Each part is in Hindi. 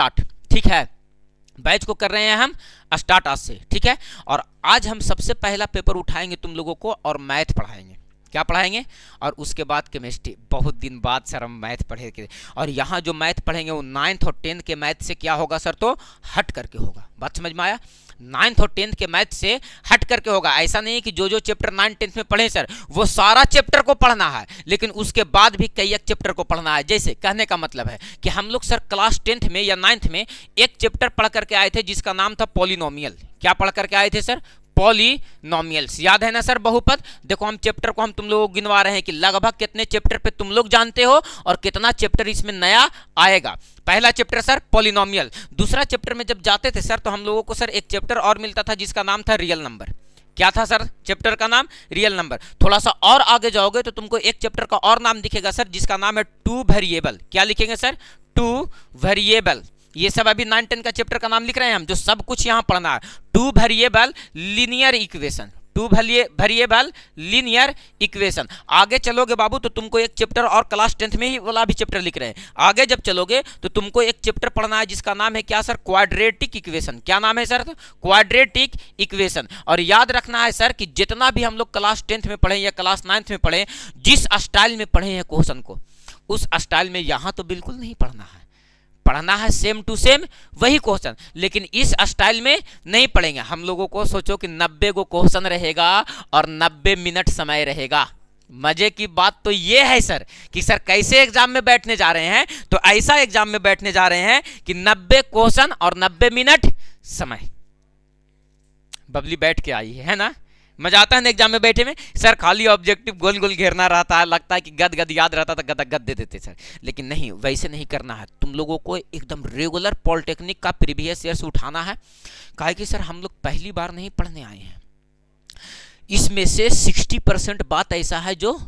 स्टार्ट, ठीक है। बैच को कर रहे हैं हम स्टार्ट आज से, ठीक है। और आज हम सबसे पहला पेपर उठाएंगे तुम लोगों को और मैथ पढ़ाएंगे। क्या पढ़ाएंगे? और उसके बाद केमिस्ट्री। बहुत दिन बाद सर हम मैथ पढ़े थे, और यहाँ जो मैथ पढ़ेंगे वो 9th और 10th के मैथ से क्या होगा सर? तो हट करके होगा। बात समझ में आया? 9th और 10th के मैथ से हट करके होगा। ऐसा नहीं है कि जो चैप्टर 9th 10th में पढ़े सर वो सारा चैप्टर को पढ़ना है, लेकिन उसके बाद भी कई एक चैप्टर को पढ़ना है। जैसे कहने का मतलब है कि हम लोग सर क्लास 10th में या 9th में एक चैप्टर पढ़ करके आए थे जिसका नाम था पॉलिनोमियल। क्या पढ़ करके आए थे सर? पॉलिनोमियल्स। याद है ना सर? बहुपद। देखो हम चैप्टर को हम तुम लोगों को गिनवा रहे हैं कि लगभग कितने चैप्टर पे तुम लोग जानते हो और कितना चैप्टर इसमें नया आएगा। पहला चैप्टर सर पॉलिनोमियल। दूसरा चैप्टर में जब जाते थे सर तो हम लोगों को सर एक चैप्टर और मिलता था जिसका नाम था रियल नंबर। क्या था सर चैप्टर का नाम? Real number. थोड़ा सा और आगे जाओगे तो तुमको एक चैप्टर का और नाम दिखेगा सर जिसका नाम है टू वेरिएबल। क्या लिखेंगे सर? Two variable. ये सब अभी 9 10 का चैप्टर का नाम लिख रहे हैं हम, जो सब कुछ यहां पढ़ना है। Two variable linear equation, two variable linear equation. आगे चलोगे बाबू तो तुमको एक चैप्टर और क्लास 10th में ही वाला भी चैप्टर लिख रहे हैं। आगे जब चलोगे तो तुमको एक चैप्टर पढ़ना है जिसका नाम है क्या सर? Quadratic equation. क्या नाम है सर? Quadratic equation. और याद रखना है सर कि जितना भी हम लोग क्लास 10th में पढ़े या क्लास 9th में पढ़े, जिस स्टाइल में पढ़े हैं क्वेश्चन को, उस स्टाइल में यहां तो बिल्कुल नहीं पढ़ना है। पढ़ना है सेम टू सेम वही क्वेश्चन, लेकिन इस स्टाइल में नहीं पढ़ेंगे। हम लोगों को सोचो कि 90 को क्वेश्चन रहेगा और 90 मिनट समय रहेगा। मजे की बात तो ये है सर कि सर कैसे एग्जाम में बैठने जा रहे हैं, तो ऐसा एग्जाम में बैठने जा रहे हैं कि 90 क्वेश्चन और 90 मिनट समय। बबली बैठ के आई है ना? मजा आता है ना एग्जाम में बैठे में? सर खाली ऑब्जेक्टिव गोल गोल घेरना रहता है, लगता है कि गद गद याद रहता था, गद गद दे देते सर। लेकिन नहीं, वैसे नहीं करना है। तुम लोगों को एकदम रेगुलर पॉलिटेक्निक का प्रीवियस ईयर से उठाना है। कहा कि सर हम लोग पहली बार नहीं पढ़ने आए हैं, इसमें से 60% बात ऐसा है जो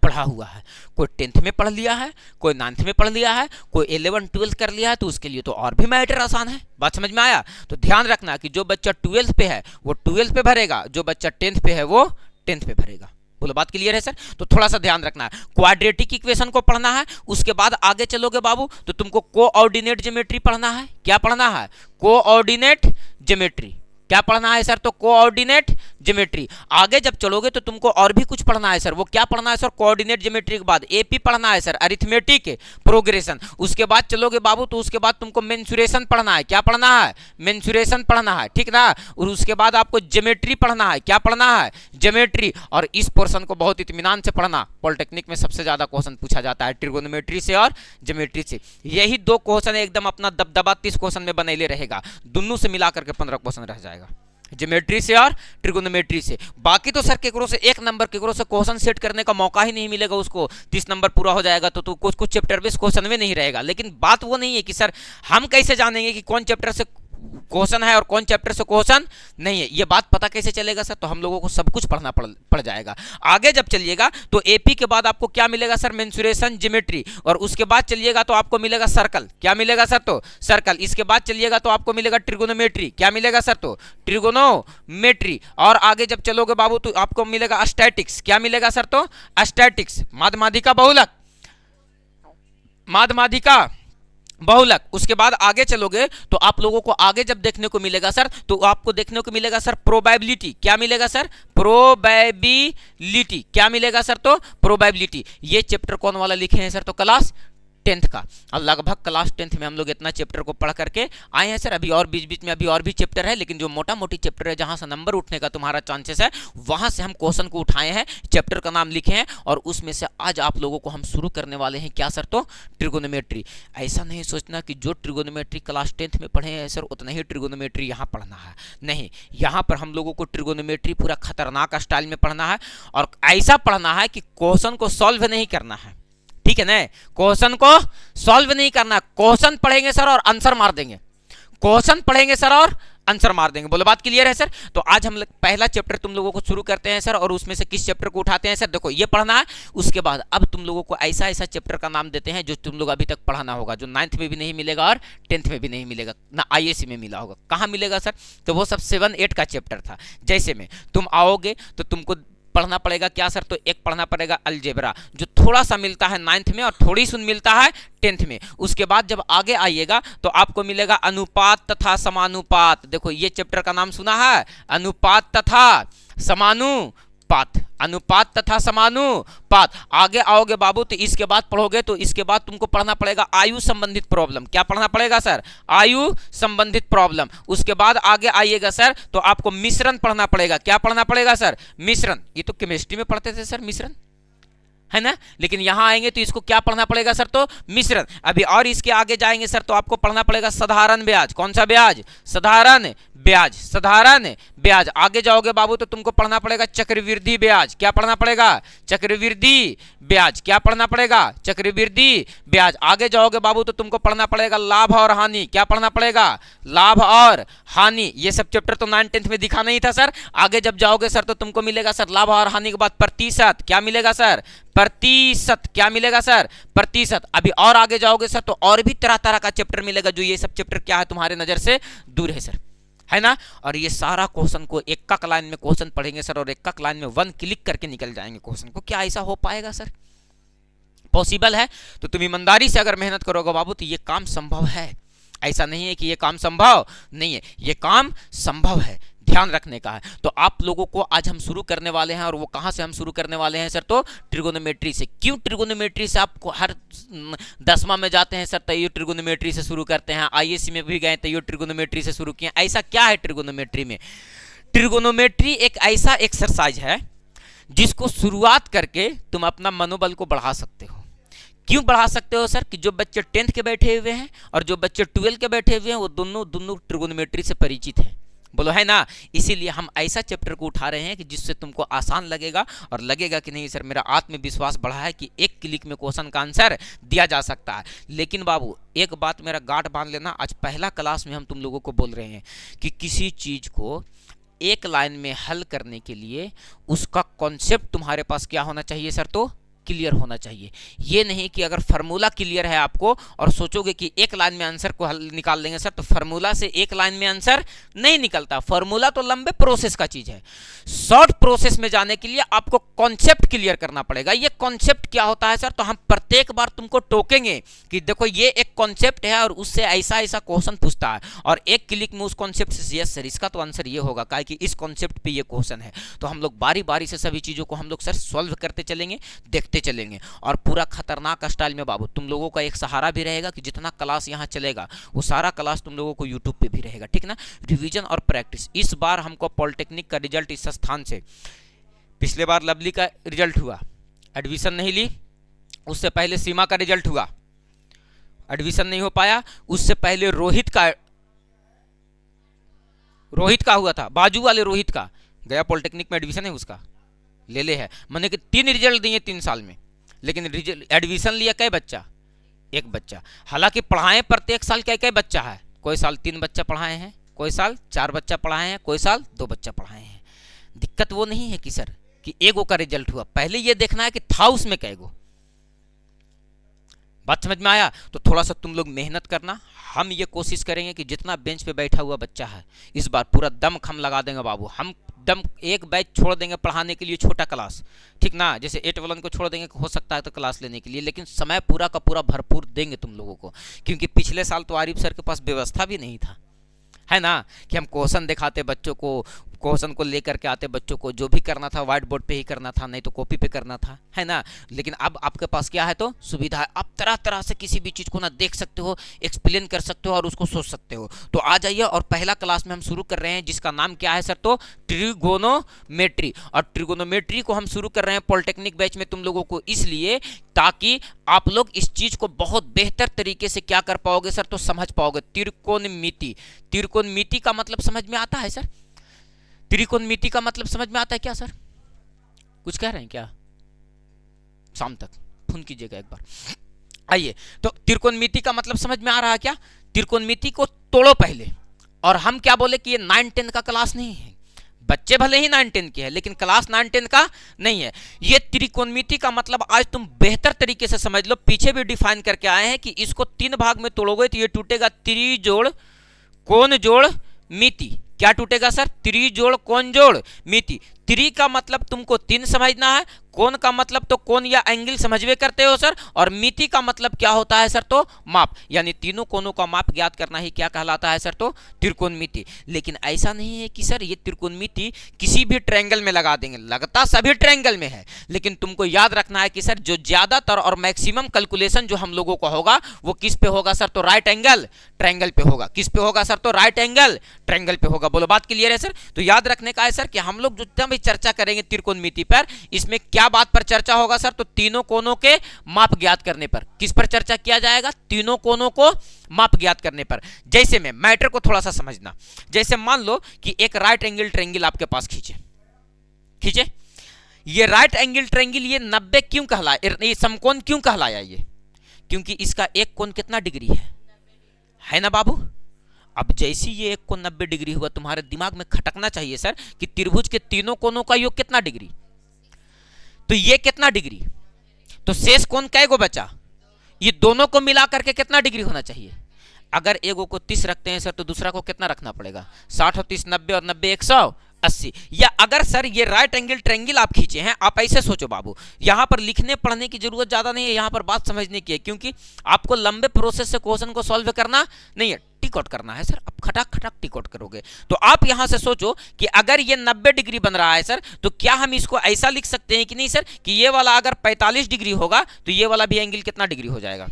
पढ़ा हुआ है। कोई 10th में पढ़ लिया है, कोई 9th में पढ़ लिया है, कोई 11 12 कर लिया है, तो उसके लिए तो और भी मैटर आसान है। बात समझ में आया? तो ध्यान रखना कि जो बच्चा 12th पे है वो 12th पे भरेगा, जो बच्चा 10th पे है वो 10th पे भरेगा। बोलो बात क्लियर है सर? तो थोड़ा सा ध्यान रखना है। क्वाड्रेटिक इक्वेशन को पढ़ना है। उसके बाद आगे चलोगे बाबू तो तुमको कोऑर्डिनेट ज्योमेट्री पढ़ना है। क्या पढ़ना है? Coordinate geometry. क्या पढ़ना है सर? तो कोऑर्डिनेट ज्योमेट्री। आगे जब चलोगे तो तुमको और भी कुछ पढ़ना है सर। वो क्या पढ़ना है सर? कोऑर्डिनेट ज्योमेट्री के बाद एपी पढ़ना है सर, अरिथमेटिक प्रोग्रेशन। उसके बाद चलोगे बाबू तो उसके बाद तुमको मेंसुरेशन पढ़ना है। क्या पढ़ना है? मेंसुरेशन पढ़ना है, ठीक ना? और उसके बाद आपको ज्योमेट्री पढ़ना है। क्या पढ़ना है? ज्योमेट्री। और इस पोर्शन को बहुत इत्मीनान से पढ़ना। पॉलिटेक्निक में सबसे ज्यादा क्वेश्चन पूछा जाता है ट्रिगोनोमेट्री से और ज्योमेट्री से। यही दो क्वेश्चन एकदम अपना दबदबा 30 क्वेश्चन में बनेले रहेगा। दोनों से मिलाकर के 15 क्वेश्चन रह जाएगा, ज्योमेट्री से और ट्रिगोनोमेट्री से। बाकी तो सर केकरो से एक नंबर केकरो से क्वेश्चन सेट करने का मौका ही नहीं मिलेगा उसको। 30 नंबर पूरा हो जाएगा तो कुछ कुछ चैप्टर बेस क्वेश्चन में नहीं रहेगा। लेकिन बात वो नहीं है कि सर हम कैसे जानेंगे कि कौन चैप्टर से क्वेश्चन है और कौन चैप्टर से क्वेश्चन नहीं है। ये बात पता कैसे चलेगा सर? तो हम लोगों को सब कुछ पढ़ना पड़ जाएगा। आगे जब चलिएगा तो एपी के बाद आपको क्या मिलेगा सर? Mensuration geometry. और उसके बाद चलिएगा तो आपको मिलेगा सर्कल। क्या मिलेगा सर? तो सर्कल। इसके बाद चलिएगा तो आपको मिलेगा ट्रिगोनोमेट्री। क्या मिलेगा सर? तो ट्रिगोनोमेट्री। और आगे जब चलोगे बाबू तो आपको मिलेगा स्टैटिक्स। क्या मिलेगा सर? तो स्टैटिक्स। माध्यमाधिका बहुलक, माध्यमाधिका बहुलक। उसके बाद आगे चलोगे तो आप लोगों को आगे जब देखने को मिलेगा सर तो आपको देखने को मिलेगा सर प्रोबेबिलिटी। क्या मिलेगा सर? प्रोबेबिलिटी। क्या मिलेगा सर? तो प्रोबेबिलिटी। ये चैप्टर कौन वाला लिखे हैं सर? तो क्लास 10th का। और लगभग क्लास 10th में हम लोग इतना चैप्टर को पढ़ करके आए हैं सर। अभी और बीच बीच में अभी और भी चैप्टर है, लेकिन जो मोटा मोटी चैप्टर है जहां से नंबर उठने का तुम्हारा चांसेस है वहां से हम क्वेश्चन को उठाए हैं, चैप्टर का नाम लिखे हैं, और उसमें से आज आप लोगों को हम शुरू करने वाले हैं क्या सर? तो ट्रिगोनोमेट्री। ऐसा नहीं सोचना कि जो ट्रिगोनोमेट्री क्लास 10th में पढ़े हैं सर उतना ही ट्रिगोनोमेट्री यहाँ पढ़ना है। नहीं, यहाँ पर हम लोगों को ट्रिगोनोमेट्री पूरा खतरनाक स्टाइल में पढ़ना है, और ऐसा पढ़ना है कि क्वेश्चन को सॉल्व नहीं करना है। ठीक है ना? क्वेश्चन को सॉल्व नहीं करना। क्वेश्चन पढ़ेंगे सर और आंसर मार देंगे। क्वेश्चन पढ़ेंगे सर और आंसर मार देंगे। बोलो बात क्लियर है सर? तो आज हम पहला चैप्टर तुम लोगों को शुरू करते हैं सर, और उसमें से किस चैप्टर को उठाते हैं सर? देखो ये पढ़ना है। उसके बाद अब तुम लोगों को ऐसा ऐसा चैप्टर का नाम देते हैं जो तुम लोग अभी तक पढ़ाना होगा, जो 9th में भी नहीं मिलेगा और 10th में भी नहीं मिलेगा, ना IAC में मिला होगा। कहाँ मिलेगा सर? तो वो सब 7 8 का चैप्टर था। जैसे में तुम आओगे तो तुमको पढ़ना पड़ेगा क्या सर, तो एक पढ़ना पड़ेगा अलजेब्रा, जो थोड़ा सा मिलता है 9th में और थोड़ी सुन मिलता है 10th में। उसके बाद जब आगे आइएगा तो आपको मिलेगा अनुपात तथा समानुपात। देखो ये चैप्टर का नाम सुना है, अनुपात तथा समानुपात, अनुपात तथा समानुपात। आगे आओगे बाबू तो इसके बाद पढ़ोगे तो इसके बाद तुमको पढ़ना पड़ेगा आयु संबंधित प्रॉब्लम। क्या पढ़ना पड़ेगा सर, आयु संबंधित प्रॉब्लम। उसके बाद आगे आइएगा सर तो आपको मिश्रण पढ़ना पड़ेगा। क्या पढ़ना पड़ेगा सर, मिश्रण। ये तो केमिस्ट्री में पढ़ते थे सर मिश्रण, है ना, लेकिन यहां आएंगे तो इसको क्या पढ़ना पड़ेगा सर, तो मिश्रण। अभी और इसके आगे जाएंगे सर तो आपको पढ़ना पड़ेगा साधारण ब्याज। कौन सा ब्याज, साधारण ब्याज, साधारण ब्याज। आगे जाओगे बाबू तो तुमको पढ़ना पड़ेगा चक्रवृद्धि ब्याज। क्या पढ़ना पड़ेगा, चक्रवृद्धि ब्याज। क्या पढ़ना पड़ेगा, चक्रवृद्धि ब्याज। आगे जाओगे बाबू तो तुमको पढ़ना पड़ेगा लाभ और हानि। क्या पढ़ना पड़ेगा, लाभ और हानि। ये सब चैप्टर तो 9th 10th में दिखा नहीं था सर। आगे जब जाओगे सर तो तुमको मिलेगा सर लाभ और हानि के बाद प्रतिशत। क्या मिलेगा सर, प्रतिशत। क्या मिलेगा सर, प्रतिशत। अभी और आगे जाओगे सर तो और भी तरह तरह का चैप्टर मिलेगा, जो ये सब चैप्टर क्या है तुम्हारे नजर से दूर है सर, है ना। और ये सारा क्वेश्चन को एक एक लाइन में क्वेश्चन पढ़ेंगे सर और एक एक लाइन में 1 क्लिक करके निकल जाएंगे क्वेश्चन को। क्या ऐसा हो पाएगा सर, पॉसिबल है। तो तुम ईमानदारी से अगर मेहनत करोगे बाबू तो ये काम संभव है। ऐसा नहीं है कि ये काम संभव नहीं है, ये काम संभव है, ध्यान रखने का है। तो आप लोगों को आज हम शुरू करने वाले हैं, और वो कहां से हम शुरू करने वाले हैं सर, तो ट्रिगोनोमेट्री से। क्यों ट्रिगोनोमेट्री से? आपको हर 10वां में जाते हैं सर तो ये ट्रिगोनोमेट्री से शुरू करते हैं, आईएससी में भी गए तो ये ट्रिगोनोमेट्री से शुरू किए। ऐसा क्या है ट्रिगोनोमेट्री में? ट्रिगोनोमेट्री एक ऐसा एक्सरसाइज है जिसको शुरुआत करके तुम अपना मनोबल को बढ़ा सकते हो। क्यों बढ़ा सकते हो सर? कि जो बच्चे 10th के बैठे हुए हैं और जो बच्चे 12 के बैठे हुए हैं वो दोनों ट्रिगोनोमेट्री से परिचित हैं, बोलो है ना। इसीलिए हम ऐसा चैप्टर को उठा रहे हैं कि जिससे तुमको आसान लगेगा और लगेगा कि नहीं सर मेरा आत्मविश्वास बढ़ा है कि एक क्लिक में क्वेश्चन का आंसर दिया जा सकता है। लेकिन बाबू एक बात मेरा गांठ बांध लेना, आज पहला क्लास में हम तुम लोगों को बोल रहे हैं कि किसी चीज को एक लाइन में हल करने के लिए उसका कॉन्सेप्ट तुम्हारे पास क्या होना चाहिए सर, तो क्लियर होना चाहिए। ये नहीं कि अगर फार्मूला क्लियर है आपको और सोचोगे कि एक लाइन में आंसर को हल निकाल लेंगे सर, तो फार्मूला से एक लाइन में आंसर नहीं निकलता। फार्मूला तो लंबे प्रोसेस का चीज है। शॉर्ट प्रोसेस में जाने के लिए आपको कॉन्सेप्ट क्लियर करना पड़ेगा। ये कॉन्सेप्ट क्या होता है सर, तो हम प्रत्येक बार तुमको टोकेंगे कि देखो ये एक कॉन्सेप्ट है और उससे ऐसा ऐसा क्वेश्चन पूछता है, और एक क्लिक में उस कॉन्सेप्ट से यस सर इसका तो आंसर ये होगा काहे कि इस कॉन्सेप्ट पे ये क्वेश्चन है। तो हम लोग बारी बारी से सभी चीजों को हम लोग सर सॉल्व करते चलेंगे, देखते चलेंगे, और पूरा खतरनाक स्टाइल में बाबू तुम लोगों का एक सहारा भी रहेगा कि जितना क्लास यहाँ चलेगा वो सारा क्लास तुम लोगों को यूट्यूब पे भी रहेगा, ठीक ना। रिवीजन और प्रैक्टिस। इस बार हमको पॉलिटेक्निक का रिजल्ट इस स्थान से, पिछले बार लवली का रिजल्ट हुआ, एडमिशन नहीं ली, उससे पहले सीमा का रिजल्ट हुआ, एडमिशन नहीं हो पाया, उससे पहले रोहित का हुआ था, बाजू वाले रोहित का गया पॉलिटेक्निक में एडमिशन है, उसका ले है। मैंने कि 3 रिजल्ट दिए 3 साल में, लेकिन एडमिशन लिया कै बच्चा, एक बच्चा। हालांकि पढ़ाए प्रत्येक साल कै बच्चा है, कोई साल 3 बच्चा पढ़ाए हैं, कोई साल 4 बच्चा पढ़ाए हैं, कोई साल 2 बच्चा पढ़ाए हैं। दिक्कत वो नहीं है कि सर कि एगो का रिजल्ट हुआ, पहले ये देखना है कि था उसमें कैगो। बात समझ में आया? तो थोड़ा सा तुम लोग मेहनत करना। हम ये कोशिश करेंगे कि जितना बेंच पे बैठा हुआ बच्चा है इस बार पूरा दम हम लगा देंगे बाबू। हम दम एक बैच छोड़ देंगे पढ़ाने के लिए, छोटा क्लास, ठीक ना। जैसे 8 वालन को छोड़ देंगे हो सकता है तो क्लास लेने के लिए, लेकिन समय पूरा का पूरा भरपूर देंगे तुम लोगों को, क्योंकि पिछले साल तो आरिफ सर के पास व्यवस्था भी नहीं था, है ना, कि हम क्वेश्चन दिखाते बच्चों को, क्वेश्चन को लेकर के आते बच्चों को, जो भी करना था व्हाइट बोर्ड पे ही करना था, नहीं तो कॉपी पे करना था, है ना। लेकिन अब आपके पास क्या है, तो सुविधा है, आप तरह तरह से किसी भी चीज़ को ना देख सकते हो, एक्सप्लेन कर सकते हो और उसको सोच सकते हो। तो आ जाइए, और पहला क्लास में हम शुरू कर रहे हैं जिसका नाम क्या है सर, तो ट्रिगोनोमेट्री। और ट्रिगोनोमेट्री को हम शुरू कर रहे हैं पॉलिटेक्निक बैच में तुम लोगों को, इसलिए ताकि आप लोग इस चीज को बहुत बेहतर तरीके से क्या कर पाओगे सर, तो समझ पाओगे। त्रिकोणमिति, त्रिकोणमिति का मतलब समझ में आता है सर? त्रिकोणमिति का मतलब समझ में आता है क्या सर? कुछ कह रहे हैं क्या? शाम तक फोन कीजिएगा एक बार। आइए, तो त्रिकोणमिति का मतलब समझ में आ रहा है क्या? त्रिकोणमिति को तोड़ो पहले। और हम क्या बोले कि ये 9-10 का क्लास नहीं है, बच्चे भले ही 9-10 के हैं लेकिन क्लास 9-10 का नहीं है। ये त्रिकोणमिति का मतलब आज तुम बेहतर तरीके से समझ लो, पीछे भी डिफाइन करके आए हैं कि इसको 3 भाग में तोड़ोगे तो ये टूटेगा त्रिजोड़ कोण जोड़ मिति। क्या टूटेगा सर? त्रिजोड़ कोण जोड़ मिति। त्रि का मतलब तुमको 3 समझना है, कोण का मतलब तो कोण या एंगल समझवे करते हो सर, और मिति का मतलब क्या होता है सर, तो माप, यानी तीनों कोणों का माप ज्ञात करना ही क्या कहलाता है सर, तो त्रिकोणमिति। लेकिन ऐसा नहीं है कि सर ये त्रिकोणमिति किसी भी ट्रायंगल में लगा देंगे, लगता सभी ट्रायंगल में है, लेकिन तुमको याद रखना है कि सर जो ज्यादातर और मैक्सिमम कैलकुलेशन जो हम लोगों को होगा वो किस पे होगा सर, तो राइट एंगल ट्रायंगल पे होगा। किस पे होगा सर, तो राइट एंगल ट्रायंगल पे होगा। बोलो बात क्लियर है सर? तो याद रखने का है सर कि हम लोग जितना भी चर्चा करेंगे त्रिकोणमिति पर, इसमें क्या बात पर चर्चा होगा सर, तो तीनों कोणों के माप ज्ञात करने पर। किस पर चर्चा किया जाएगा? तीनों कोणों को माप ज्ञात करने पर। जैसे में मैटर को थोड़ा सा समझना, जैसे मान लो कि एक राइट एंगल ट्रायंगल आपके पास खींचे, ये राइट एंगल ट्रायंगल ये 90 क्यों कहलाया, ये समकोण क्यों कहलाया? ये क्योंकि इसका एक कोण कितना डिग्री है ना बाबू? अब जैसे ये एक कोण 90 डिग्री हुआ, तुम्हारे दिमाग में खटकना चाहिए सर कि त्रिभुज के तीनों कोणों का योग कितना डिग्री, तो ये कितना डिग्री, तो शेष कोण कै गो बचा, ये दोनों को मिला करके कितना डिग्री होना चाहिए? अगर एगो को 30 रखते हैं सर तो दूसरा को कितना रखना पड़ेगा? 60 और 30 90 और 90 180। या अगर सर ये राइट एंगल ट्रायंगल आप खींचे हैं, आप ऐसे सोचो बाबू, यहां पर लिखने पढ़ने की जरूरत ज्यादा नहीं है, यहां पर बात समझने की है, क्योंकि आपको लंबे प्रोसेस से क्वेश्चन को सॉल्व करना नहीं है, टिक आउट करना है सर। आप खटाक खटाक टिक आउट करोगे। तो आप यहां से सोचो कि अगर ये 90 डिग्री बन रहा है सर, तो क्या हम इसको ऐसा लिख सकते हैं कि नहीं सर, कि ये वाला अगर 45 डिग्री होगा तो ये वाला भी एंगल कितना डिग्री हो जाएगा?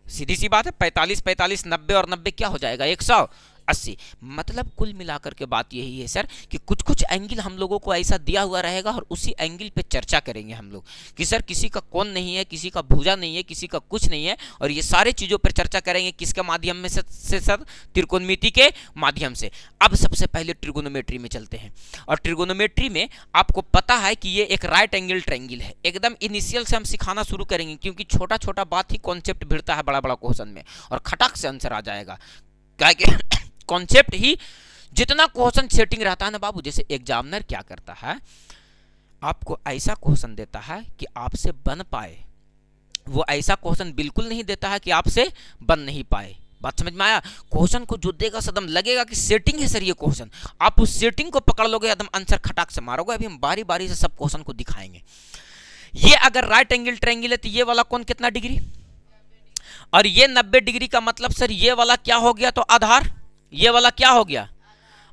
सीधी सी बात है, 45 45 90 और 90 क्या हो जाएगा? 180। मतलब कुल मिलाकर के बात यही है सर कि कुछ कुछ एंगल हम लोगों को ऐसा दिया हुआ रहेगा और उसी एंगल पे चर्चा करेंगे हम लोग कि सर किसी का कोण नहीं है, किसी का भुजा नहीं है, किसी का कुछ नहीं है, और ये सारे चीजों पर चर्चा करेंगे किसके माध्यम में से सर? त्रिकोणमिति के माध्यम से। अब सबसे पहले ट्रिगोनोमेट्री में चलते हैं, और ट्रिगोनोमेट्री में आपको पता है कि ये एक राइट एंगल ट्रायंगल है। एकदम इनिशियल से हम सिखाना शुरू करेंगे, क्योंकि छोटा छोटा बात ही कॉन्सेप्ट भिड़ता है बड़ा बड़ा क्वेश्चन में, और खटाक से आंसर आ जाएगा। क्या कॉन्सेप्ट ही जितना क्वेश्चन सेटिंग रहता है ना बाबू, जैसे एग्जामिनर क्या करता है, आपको ऐसा क्वेश्चन देता है कि आपसे बन पाए, वो ऐसा क्वेश्चन बिल्कुल नहीं देता है कि आपसे बन नहीं पाए। बात समझ में आया? क्वेश्चन को जो देगा सदम लगेगा कि सेटिंग है सर ये क्वेश्चन, आप उस सेटिंग को पकड़ लोगे, एकदम आंसर खटाक से मारोगे। अभी हम बारी बारी से सब क्वेश्चन को दिखाएंगे। ये अगर राइट एंगल ट्रायंगल है तो ये वाला कोण कितना डिग्री, और ये 90 डिग्री का मतलब सर ये वाला क्या हो गया, तो आधार, ये वाला क्या हो गया,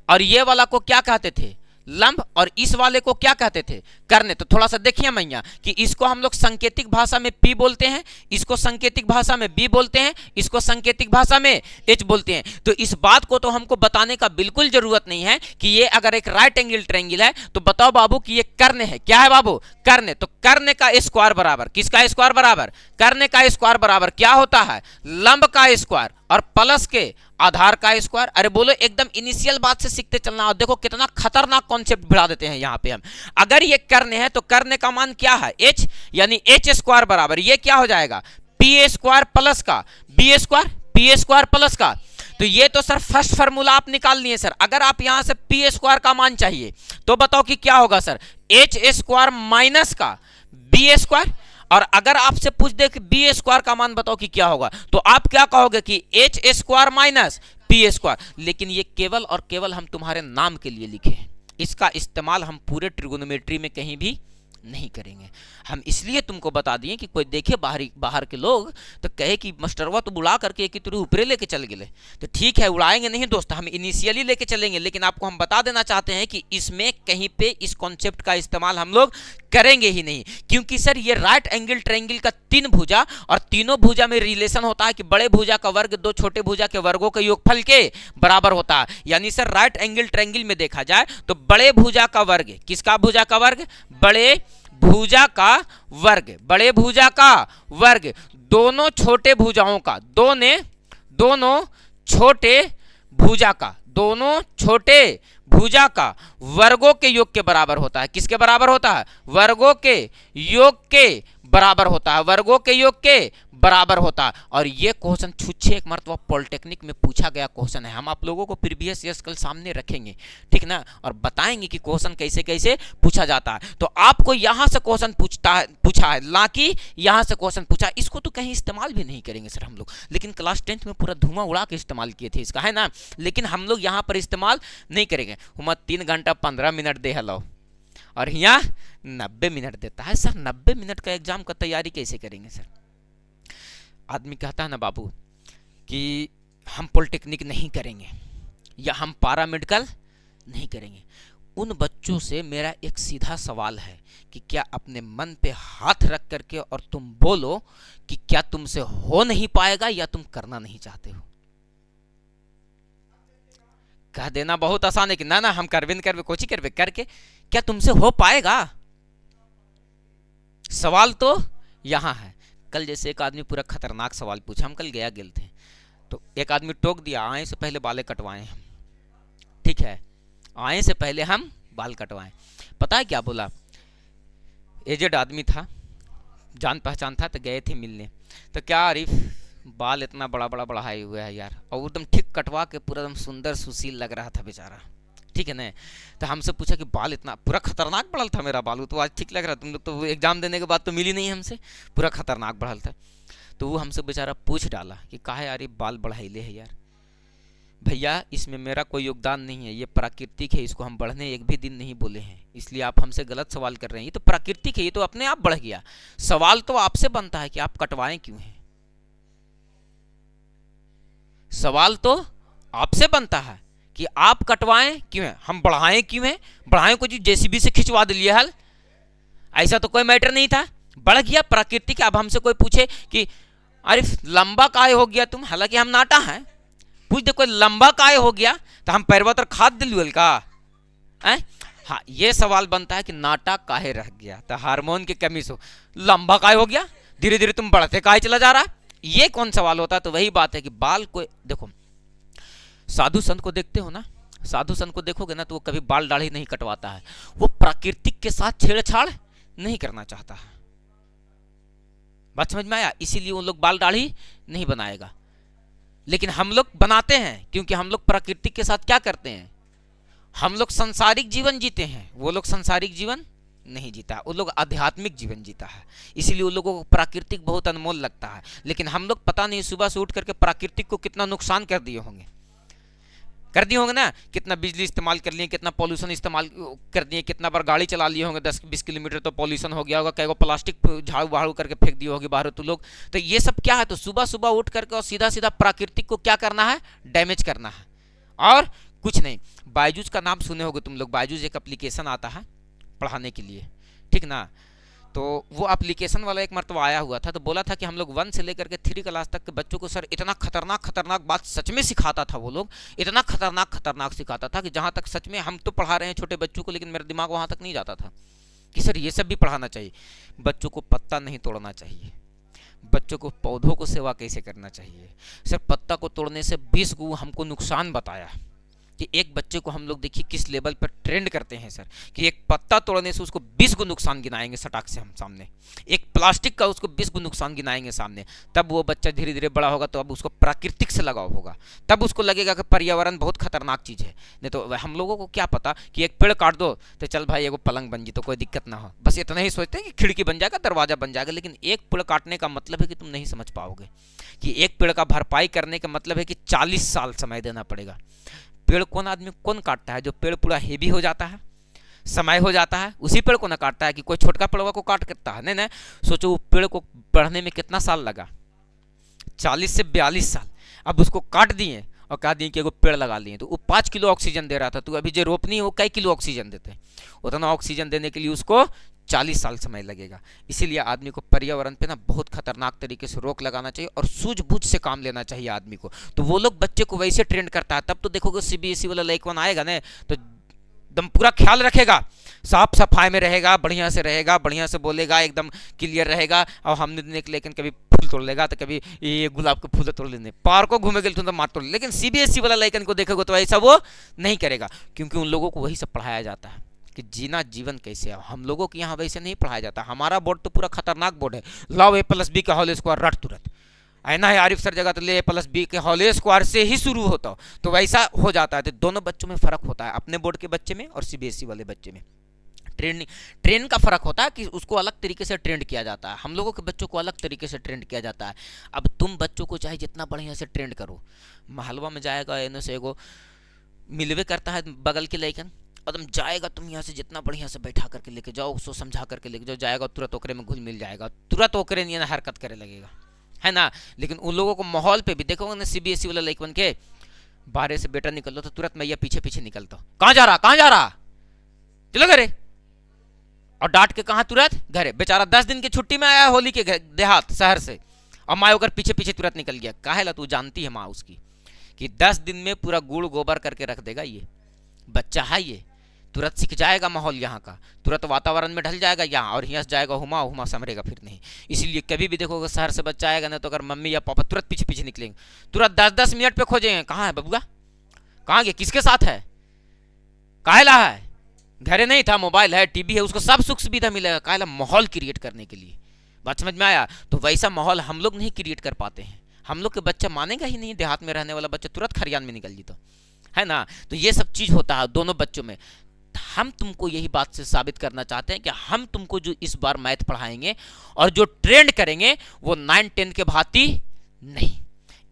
और ये वाला को क्या कहते थे? लंब, और इस वाले को क्या कहते थे? करने। तो थोड़ा सा देखिए मैया कि इसको हम लोग सांकेतिक भाषा में P बोलते हैं, इसको सांकेतिक भाषा में B बोलते हैं, इसको सांकेतिक भाषा में H बोलते हैं। तो इस बात को तो हमको बताने का बिल्कुल जरूरत नहीं है कि ये अगर एक राइट एंगल ट्रायंगल है तो बताओ बाबू कि ये कर्ण है। क्या है बाबू? कर्ण। तो कर्ण का स्क्वायर बराबर किसका स्क्वायर बराबर? कर्ण का स्क्वायर बराबर क्या होता है? लंब का स्क्वायर, और प्लस के आधार का स्क्वायर। अरे बोलो, एकदम इनिशियल बात से सीखते चलना। और देखो कितना खतरनाक कॉन्सेप्ट भिड़ा देते हैं यहाँ पे हम। अगर ये कर्ण है तो कर्ण का मान क्या है? h, यानी h स्क्वायर बराबर ये क्या हो जाएगा? p स्क्वायर प्लस का b square, p square plus का। तो ये तो सर फर्स्ट फार्मूला आप निकाल लिए सर। अगर आप यहां से p स्क्वायर का मान चाहिए तो बताओ कि क्या होगा सर? h स्क्वायर माइनस का b स्क्वायर। और अगर आपसे पूछ दे कि बी स्क्वायर का मान बताओ कि क्या होगा, तो आप क्या कहोगे कि H square minus P square. लेकिन ये केवल और केवल हम तुम्हारे नाम के लिए लिखे हैं, इसका इस्तेमाल हम पूरे ट्रिगोनोमेट्री में कहीं भी नहीं करेंगे। हम इसलिए तुमको बता दिए कि कोई देखे बाहर के लोग तो कहे कि मास्टरवा तो उड़ा करके एक ही ऊपरे लेके चल गए। तो ठीक है, उड़ाएंगे नहीं दोस्त, हम इनिशियली लेके चलेंगे, लेकिन आपको हम बता देना चाहते हैं कि इसमें कहीं पे इस कॉन्सेप्ट का इस्तेमाल हम लोग करेंगे ही नहीं। क्योंकि सर ये राइट एंगल ट्रायंगल का 3 भुजा, और तीनों भुजा में रिलेशन होता है कि बड़े भुजा का वर्ग 2 छोटे भुजा के वर्गों के योगफल के बराबर होता है। यानी सर राइट एंगल ट्रायंगल में देखा जाए तो बड़े भुजा का वर्ग, किसका भुजा का वर्ग? बड़े भुजा का वर्ग, बड़े भुजा का वर्ग दोनों छोटे भुजाओं का, दोनों छोटे भुजा का, दोनों छोटे भुजा का वर्गों के योग के बराबर होता है। किसके बराबर होता है? वर्गों के योग के बराबर होता है, वर्गों के योग के बराबर होता है। और ये क्वेश्चन छुच्छे एक मरतबा पॉलिटेक्निक में पूछा गया क्वेश्चन है। हम आप लोगों को प्रीवियस ईयर्स कल सामने रखेंगे, ठीक ना, और बताएंगे कि क्वेश्चन कैसे कैसे पूछा जाता है। तो आपको यहां से क्वेश्चन पूछा है, ना कि यहां से क्वेश्चन पूछा। इसको तो कहीं इस्तेमाल भी नहीं करेंगे सर हम लोग, लेकिन क्लास 10th में पूरा धुआं उड़ा के इस्तेमाल किए थे इसका, है ना। लेकिन हम लोग यहाँ पर इस्तेमाल नहीं करेंगे। हम 3 घंटा 15 मिनट दे हलो, और यहाँ 90 मिनट देता है। सर 90 मिनट का एग्जाम का तैयारी कैसे करेंगे सर? आदमी कहता है ना बाबू कि हम पॉलिटेक्निक नहीं करेंगे या हम पारा मेडिकल नहीं करेंगे। उन बच्चों से मेरा एक सीधा सवाल है कि क्या अपने मन पे हाथ रख करके और तुम बोलो कि क्या तुमसे हो नहीं पाएगा या तुम करना नहीं चाहते हो? कह देना बहुत आसान है कि ना ना हम करबे नहीं करबे, कोची करबे, करके क्या तुमसे हो पाएगा? सवाल तो यहां है। कल जैसे एक आदमी पूरा खतरनाक सवाल पूछा, हम कल गया थे तो एक आदमी टोक दिया, आए से पहले बाल कटवाएं हम, ठीक है, आए से पहले हम बाल कटवाएं। पता है क्या बोला? एजेड आदमी था, जान पहचान था, तो गए थे मिलने। तो क्या आरिफ बाल इतना बड़ा बड़ा बढ़ाए हुए है यार, और एकदम ठीक कटवा के पूरा एकदम सुंदर सुशील लग रहा था बेचारा, ठीक है ना। तो हमसे पूछा कि बाल इतना पूरा खतरनाक बढ़ल था मेरा बाल, तो आज ठीक लग रहा, तुम लोग तो एग्जाम देने के बाद तो मिली नहीं हमसे, पूरा खतरनाक बढ़ल था। तो वो हमसे बेचारा पूछ डाला कि काहे यार ये बाल बढ़ाइले है यार। भैया इसमें मेरा कोई योगदान नहीं है, ये प्राकृतिक है, इसको हम बढ़ने एक भी दिन नहीं बोले हैं, इसलिए आप हमसे गलत सवाल कर रहे हैं। ये तो प्राकृतिक है, ये तो अपने आप बढ़ गया। सवाल तो आपसे बनता है कि आप कटवाएं क्यों हैं, सवाल तो आपसे बनता है कि आप कटवाएं क्यों हैं, हम बढ़ाएं क्यों हैं। बढ़ाएं को जी जेसीबी से खिंचवा दिलिए हल, ऐसा तो कोई मैटर नहीं था, बढ़ गया, प्राकृतिक। अब हमसे कोई पूछे कि अरे लंबा काहे हो गया तुम, हालांकि हम नाटा हैं, पूछ दे कोई लंबा काहे हो गया, तो हम पैरवा तर खाद दिलुअल का है। हाँ ये सवाल बनता है कि नाटा काहे रह गया, तो हार्मोन की कमी से लंबा काहे हो गया, धीरे धीरे तुम बढ़ते काहे चला जा रहा है, ये कौन सवाल होता है। तो वही बात है कि बाल को देखो, साधु संत को देखते हो ना, साधु संत को देखोगे ना तो वो कभी बाल दाढ़ी नहीं कटवाता है, वो प्राकृतिक के साथ छेड़छाड़ नहीं करना चाहता है। बात समझ में आया? इसीलिए वो लोग बाल दाढ़ी नहीं बनाएगा। लेकिन हम लोग बनाते हैं क्योंकि हम लोग प्राकृतिक के साथ क्या करते हैं, हम लोग सांसारिक जीवन जीते हैं, वो लोग सांसारिक जीवन नहीं जीता, वो लोग आध्यात्मिक जीवन जीता है, इसीलिए उन लोगों को प्राकृतिक बहुत अनमोल लगता है। लेकिन हम लोग पता नहीं सुबह से उठ करके प्राकृतिक को कितना नुकसान कर दिए होंगे, कर दिए होंगे ना, कितना बिजली इस्तेमाल कर लिए, कितना पॉल्यूशन इस्तेमाल कर दिए, कितना बार गाड़ी चला लिए होंगे 10-20 किलोमीटर तो पॉल्यूशन हो गया होगा, कई प्लास्टिक झाड़ू वाड़ू करके फेंक दिए होगी बाहर तो लोग। तो ये सब क्या है, तो सुबह सुबह उठ करके और सीधा सीधा प्राकृतिक को क्या करना है, डैमेज करना है और कुछ नहीं। बायजूस का नाम सुने होगे तुम लोग, बायजूस एक एप्लीकेशन आता है पढ़ाने के लिए, ठीक ना। तो वो एप्लीकेशन वाला एक मरतबा आया हुआ था, तो बोला था कि हम लोग 1 से लेकर के 3 क्लास तक के बच्चों को सर इतना खतरनाक खतरनाक बात सच में सिखाता था, वो लोग इतना खतरनाक खतरनाक सिखाता था कि जहाँ तक सच में हम तो पढ़ा रहे हैं छोटे बच्चों को, लेकिन मेरा दिमाग वहाँ तक नहीं जाता था कि सर ये सब भी पढ़ाना चाहिए। बच्चों को पत्ता नहीं तोड़ना चाहिए, बच्चों को पौधों को सेवा कैसे करना चाहिए। सर पत्ता को तोड़ने से 20 गु हमको नुकसान बताया कि एक बच्चे को हम लोग देखिए किस लेवल पर ट्रेंड करते हैं सर, कि एक पत्ता तोड़ने से उसको 20 गु नुकसान गिनाएंगे सटाक से हम सामने, एक प्लास्टिक का उसको 20 गु नुकसान गिनाएंगे सामने। तब वो बच्चा धीरे धीरे बड़ा होगा तो अब उसको प्राकृतिक से लगाव होगा, तब उसको लगेगा कि पर्यावरण बहुत खतरनाक चीज़ है। नहीं तो हम लोगों को क्या पता कि एक पेड़ काट दो तो चल भाई एगो पलंग बन जी तो कोई दिक्कत ना हो, बस इतना ही सोचते हैं कि खिड़की बन जाएगा, दरवाजा बन जाएगा। लेकिन एक पेड़ काटने का मतलब है कि तुम नहीं समझ पाओगे कि एक पेड़ का भरपाई करने का मतलब है कि 40 साल समय देना पड़ेगा। पेड़ कौन आदमी कौन काटता है, जो पेड़ पूरा हेवी हो जाता है, समय हो जाता है, उसी पेड़ को ना काटता है कि कोई छोटका पेड़वा को काट करता है। नहीं नहीं, सोचो वो पेड़ को बढ़ने में कितना साल लगा, 40 से 42 साल। अब उसको काट दिए और कहा दिए कि एगो पेड़ लगा लिए, तो वो 5 किलो ऑक्सीजन दे रहा था, तो अभी जो रोपनी है वो कई किलो ऑक्सीजन देते हैं, उतना ऑक्सीजन देने के लिए उसको 40 साल समय लगेगा। इसीलिए आदमी को पर्यावरण पे ना बहुत खतरनाक तरीके से रोक लगाना चाहिए और सूझबूझ से काम लेना चाहिए आदमी को। तो वो लोग बच्चे को वैसे ट्रेंड करता है, तब तो देखोगे सीबीएसई वाला लड़कवन आएगा ना तो एकदम पूरा ख्याल रखेगा, साफ सफाई में रहेगा, बढ़िया से रहेगा, बढ़िया से बोलेगा, एकदम क्लियर रहेगा। और हमने लेकिन कभी फूल तोड़ लेगा तो कभी ये गुलाब के फूल तोड़ लेने, पार्कों घूमे गए तो मार तोड़ ले। लेकिन सीबीएसई वाला लड़कन को देखोगे तो ऐसा वो नहीं करेगा, क्योंकि उन लोगों को वही सब पढ़ाया जाता है कि जीना जीवन कैसे है। हम लोगों के यहाँ वैसे नहीं पढ़ाया जाता। हमारा बोर्ड तो पूरा खतरनाक बोर्ड है, लाओ A+B का होल स्क्वायर रट तुरंत, ऐना है आरिफ सर जगह तो ले A+B के होल स्क्वायर से ही शुरू होता हो, तो वैसा हो जाता है। तो दोनों बच्चों में फ़र्क होता है, अपने बोर्ड के बच्चे में और सीबीएसई वाले बच्चे में ट्रेन का फ़र्क होता है कि उसको अलग तरीके से ट्रेंड किया जाता है, हम लोगों के बच्चों को अलग तरीके से ट्रेंड किया जाता है। अब तुम बच्चों को चाहे जितना बढ़िया से ट्रेंड करो, महलवा में जाएगा एने से एगो मिलवे करता है बगल के लड़कन, एकदम जाएगा, तुम यहाँ से जितना बढ़िया से बैठा करके लेके जाओ, उसको समझा करके लेके जाओ, जाएगा तुरंत ओकरे में घुल मिल जाएगा, तुरंत ओकरे नहीं हरकत करे लगेगा, है ना। लेकिन उन लोगों को माहौल पे भी देखोगे ना, सीबीएसई वाला लड़कन के बाहर से बेटा निकल दो तो तुरंत मैया पीछे पीछे निकलता, कहाँ जा रहा, कहाँ जा रहा, चलो घरे, और डांट के कहाँ तुरंत घरे। बेचारा 10 दिन की छुट्टी में आया होली के देहात शहर से, और माँ होकर पीछे पीछे तुरंत निकल गया। काहे ला, तू जानती है माँ उसकी कि 10 दिन में पूरा गुड़ गोबर करके रख देगा, ये बच्चा है, ये तुरंत सीख जाएगा माहौल यहाँ का, तुरंत वातावरण में ढल जाएगा यहाँ, और यहाँ से जाएगा हुमा हुमा संभरेगा फिर नहीं। इसलिए कभी भी देखोगे शहर से बच्चा आएगा ना, तो अगर मम्मी या पापा तुरंत पीछे पीछे निकलेंगे, तुरंत 10-10 मिनट पे खोजेंगे, कहाँ है बबुआ, कहाँ गया, किसके साथ है, काहे ला है, घरे नहीं था, मोबाइल है, टीवी है, उसको सब सुख सुविधा मिलेगा, काहे ला, माहौल क्रिएट करने के लिए। बात समझ में आया। तो वैसा माहौल हम लोग नहीं क्रिएट कर पाते हैं, हम लोग के बच्चा मानेगा ही नहीं, देहात में रहने वाला बच्चा तुरंत खरियान में निकल जीता, है ना। तो ये सब चीज होता है दोनों बच्चों में। हम तुमको यही बात से साबित करना चाहते हैं कि हम तुमको जो इस बार मैथ पढ़ाएंगे और जो ट्रेंड करेंगे वो 9-10 के भांति नहीं,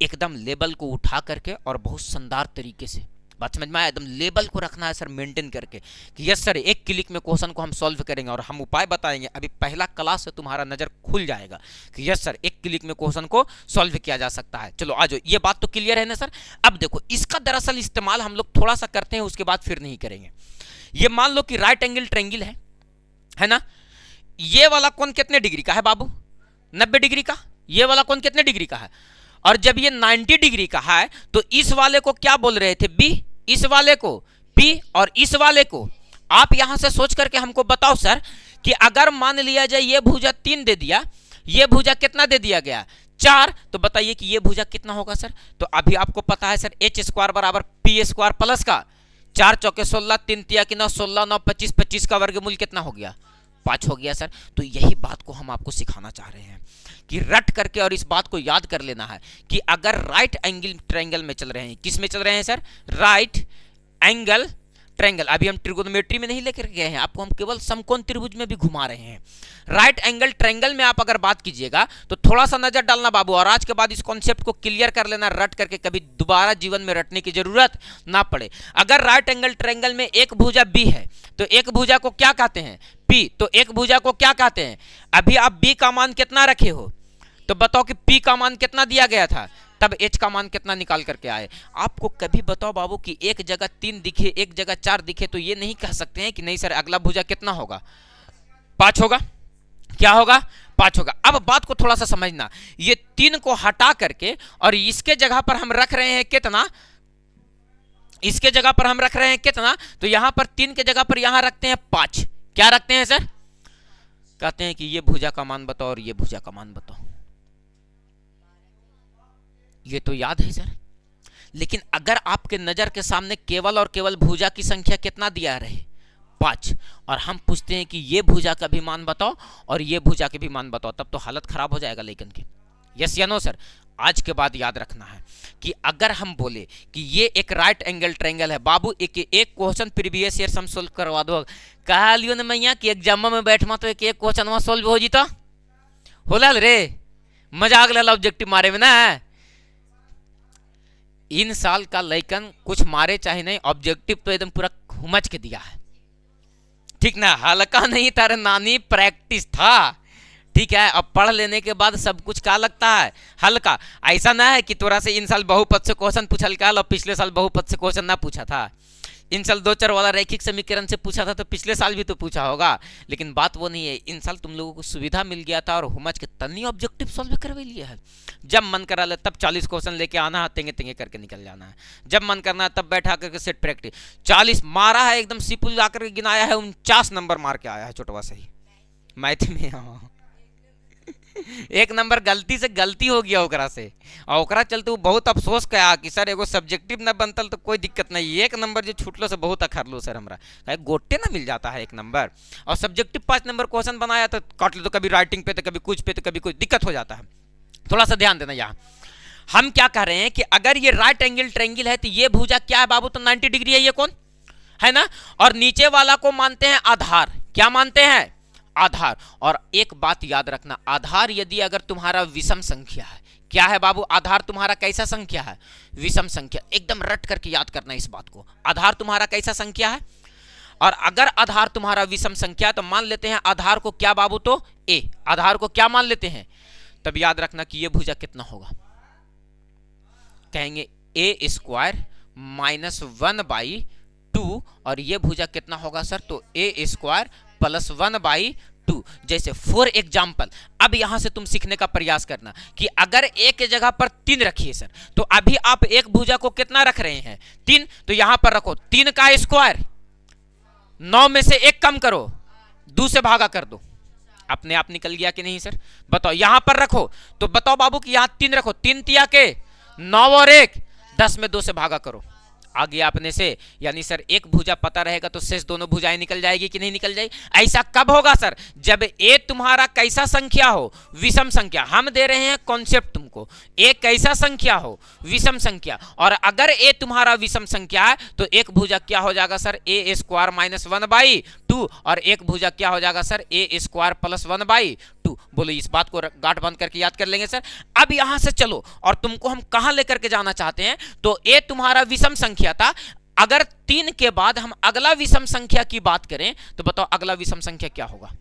एकदम लेवल को उठा करके और बहुत शानदार तरीके से। बात समझ में आया, एकदम लेवल को रखना है सर, मेंटेन करके कि यस सर एक क्लिक में क्वेश्चन को हम सॉल्व करेंगे और हम उपाय बताएंगे। अभी पहला क्लास से तुम्हारा नजर खुल जाएगा कि यस सर एक क्लिक में क्वेश्चन को सॉल्व किया जा सकता है। चलो आ जाओ, ये बात तो क्लियर है ना सर। अब देखो इसका दरअसल इस्तेमाल हम लोग थोड़ा सा करते हैं, उसके बाद फिर नहीं करेंगे। ये मान लो कि राइट एंगल ट्रायंगल है ना, ये वाला कोण कितने डिग्री का है बाबू, 90 डिग्री का। ये वाला कोण कितने डिग्री का है, और जब ये 90 डिग्री का है तो इस वाले को क्या बोल रहे थे, बी, इस वाले को पी, और इस वाले को आप यहां से सोच करके हमको बताओ सर कि अगर मान लिया जाए ये भुजा 3 दे दिया, ये भुजा कितना दे दिया गया 4, तो बताइए कि ये भुजा कितना होगा सर। तो अभी आपको पता है सर एच स्क्वायर बराबर पी स्क्वायर प्लस का 4 चौके 16, 3 तिया की 9, 16 9 25, 25 का वर्गमूल कितना हो गया 5 हो गया सर। तो यही बात को हम आपको सिखाना चाह रहे हैं कि रट करके और इस बात को याद कर लेना है कि अगर राइट एंगल ट्रायंगल में चल रहे हैं, किस में चल रहे हैं सर, राइट एंगल ट्रायंगल। अभी हम ट्रिगोनोमेट्री में नहीं लेकर गए हैं आपको, हम केवल समकोण त्रिभुज में भी घुमा रहे हैं। राइट एंगल ट्रायंगल में आप अगर बात कीजिएगा तो थोड़ा सा नजर डालना बाबू, और आज के बाद इस कॉन्सेप्ट को क्लियर कर लेना, रट करके कभी दोबारा जीवन में रटने की जरूरत ना पड़े। अगर राइट एंगल ट्रायंगल में एक भुजा बी है तो एक भुजा को क्या कहते हैं, पी, तो एक भुजा को क्या कहते हैं। अभी आप बी का मान कितना रखे हो, तो बताओ कि पी का मान कितना दिया गया था, तब एच का मान कितना निकाल करके आए। आपको कभी बताओ बाबू कि एक जगह 3 दिखे एक जगह 4 दिखे तो ये नहीं कह सकते हैं कि नहीं सर अगला भुजा कितना होगा 5 होगा, क्या होगा 5 होगा। अब बात को थोड़ा सा समझना, ये 3 को हटा करके और इसके जगह पर हम रख रहे हैं कितना, इसके जगह पर हम रख रहे हैं कितना, तो यहां पर 3 के जगह पर यहां रखते हैं 5। क्या रखते हैं सर, कहते हैं कि ये भुजा का मान बताओ और ये भुजा का मान बताओ। ये तो याद है सर, लेकिन अगर आपके नजर के सामने केवल और केवल भुजा की संख्या कितना दिया रहे 5, और हम पूछते हैं कि ये भुजा का भी मान बताओ और ये भुजा के भी मान बताओ, तब तो हालत खराब हो जाएगा लेकिन की। यस या नो सर। आज के बाद याद रखना है कि अगर हम बोले कि ये एक राइट एंगल ट्रायंगल है बाबू, एक क्वेश्चन प्रीवियस ईयर हम सोल्व करवा दो, कहा लियो ना मैया कि एग्जाम में बैठमा तो एक क्वेश्चन सोल्व हो जीता होला रे, मजाक ले ऑब्जेक्टिव मारे में ना। इन साल का लैकन कुछ मारे चाहे नहीं, ऑब्जेक्टिव तो एकदम पूरा घुमच के दिया है, ठीक ना, हल्का नहीं था रे नानी, प्रैक्टिस था, ठीक है। अब पढ़ लेने के बाद सब कुछ क्या लगता है हल्का। ऐसा ना है कि तोरा से इन साल बहुपद से क्वेश्चन पूछल का और पिछले साल बहुपद से क्वेश्चन ना पूछा था, इन साल 2 चर वाला रैखिक समीकरण से पूछा था तो पिछले साल भी तो पूछा होगा, लेकिन बात वो नहीं है। इन साल तुम लोगों को सुविधा मिल गया था और हुमच के तन्नी ऑब्जेक्टिव सॉल्व करवे लिया है। जब मन करा ले तब 40 क्वेश्चन लेके आना है, तेंगे तेंगे करके निकल जाना है, जब मन करना है तब बैठा करके सेट प्रैक्टिस। 40 मारा है एकदम सिपुल जाकर के गिनाया है, 49 नंबर मार के आया है छोटवा सही मैथ में। हाँ 1 नंबर गलती से गलती हो गया ओकरा से, और ओकरा चलते वो बहुत अफसोस कहा कि सर एगो सब्जेक्टिव न बनतल तो कोई दिक्कत नहीं, 1 नंबर जो छूटलो से बहुत अखरलो सर हमरा, कहे गोटे ना मिल जाता है 1 नंबर, और सब्जेक्टिव 5 नंबर क्वेश्चन बनाया तो काट लो, तो कभी राइटिंग पे तो कभी कुछ पे तो कभी कुछ, दिक्कत हो जाता है। थोड़ा सा ध्यान देना, यहाँ हम क्या कह रहे हैं कि अगर ये राइट एंगल ट्रायंगल है तो ये भुजा क्या है बाबू, तो 90 डिग्री है ये कौन है ना, और नीचे वाला को मानते हैं आधार। क्या मानते हैं, आधार। और एक बात याद रखना, आधार यदि अगर तुम्हारा विषम संख्या है, क्या है बाबू, आधार तुम्हारा कैसा संख्या है, विषम संख्या। एकदम रट करके याद करना इस बात को, आधार तुम्हारा कैसा संख्या है, और अगर आधार तुम्हारा विषम संख्या तो मान लेते हैं आधार को क्या बाबू, तो a, आधार को क्या मान लेते हैं, तब याद रखना कि ये भुजा कितना होगा, कहेंगे a स्क्वायर माइनस 1/2 और ये भुजा कितना होगा सर, तो a स्क्वायर प्लस 1/2। जैसे फॉर एग्जाम्पल अब यहां से तुम सीखने का प्रयास करना कि अगर a के जगह पर 3 रखिए सर, तो अभी आप एक भुजा को कितना रख रहे हैं, 3, तो यहां पर रखो 3 का स्क्वायर, 9 में से 1 कम करो, 2 से भागा कर दो, अपने आप निकल गया कि नहीं सर, बताओ। यहां पर रखो तो बताओ बाबू कि यहां 3 रखो, 3 तिया के 9 और 1, 10 में 2 से भागा करो, आ गया अपने से। यानी सर एक भुजा पता रहेगा तो शेष दोनों भुजाएं निकल जाएगी कि नहीं निकल जाएगी। ऐसा कब होगा सर, जब ए तुम्हारा कैसा संख्या हो, विषम संख्या। हम दे रहे हैं कॉन्सेप्ट तुमको, ए कैसा संख्या हो, विषम संख्या। और अगर ए तुम्हारा विषम संख्या है तो एक भुजा क्या हो जाएगा सर, ए स्क्वायर माइनस 1/2 और एक भुजा क्या हो जाएगा सर, ए स्क्वायर प्लस 1/2। बोलो इस बात को गांठ बांध करके याद कर लेंगे सर। अब यहां से चलो और तुमको हम कहां लेकर के जाना चाहते हैं, तो ए तुम्हारा विषम संख्या था। अगर 3 के बाद हम अगला विषम संख्या की बात करें तो बताओ अगला विषम संख्या क्या होगा,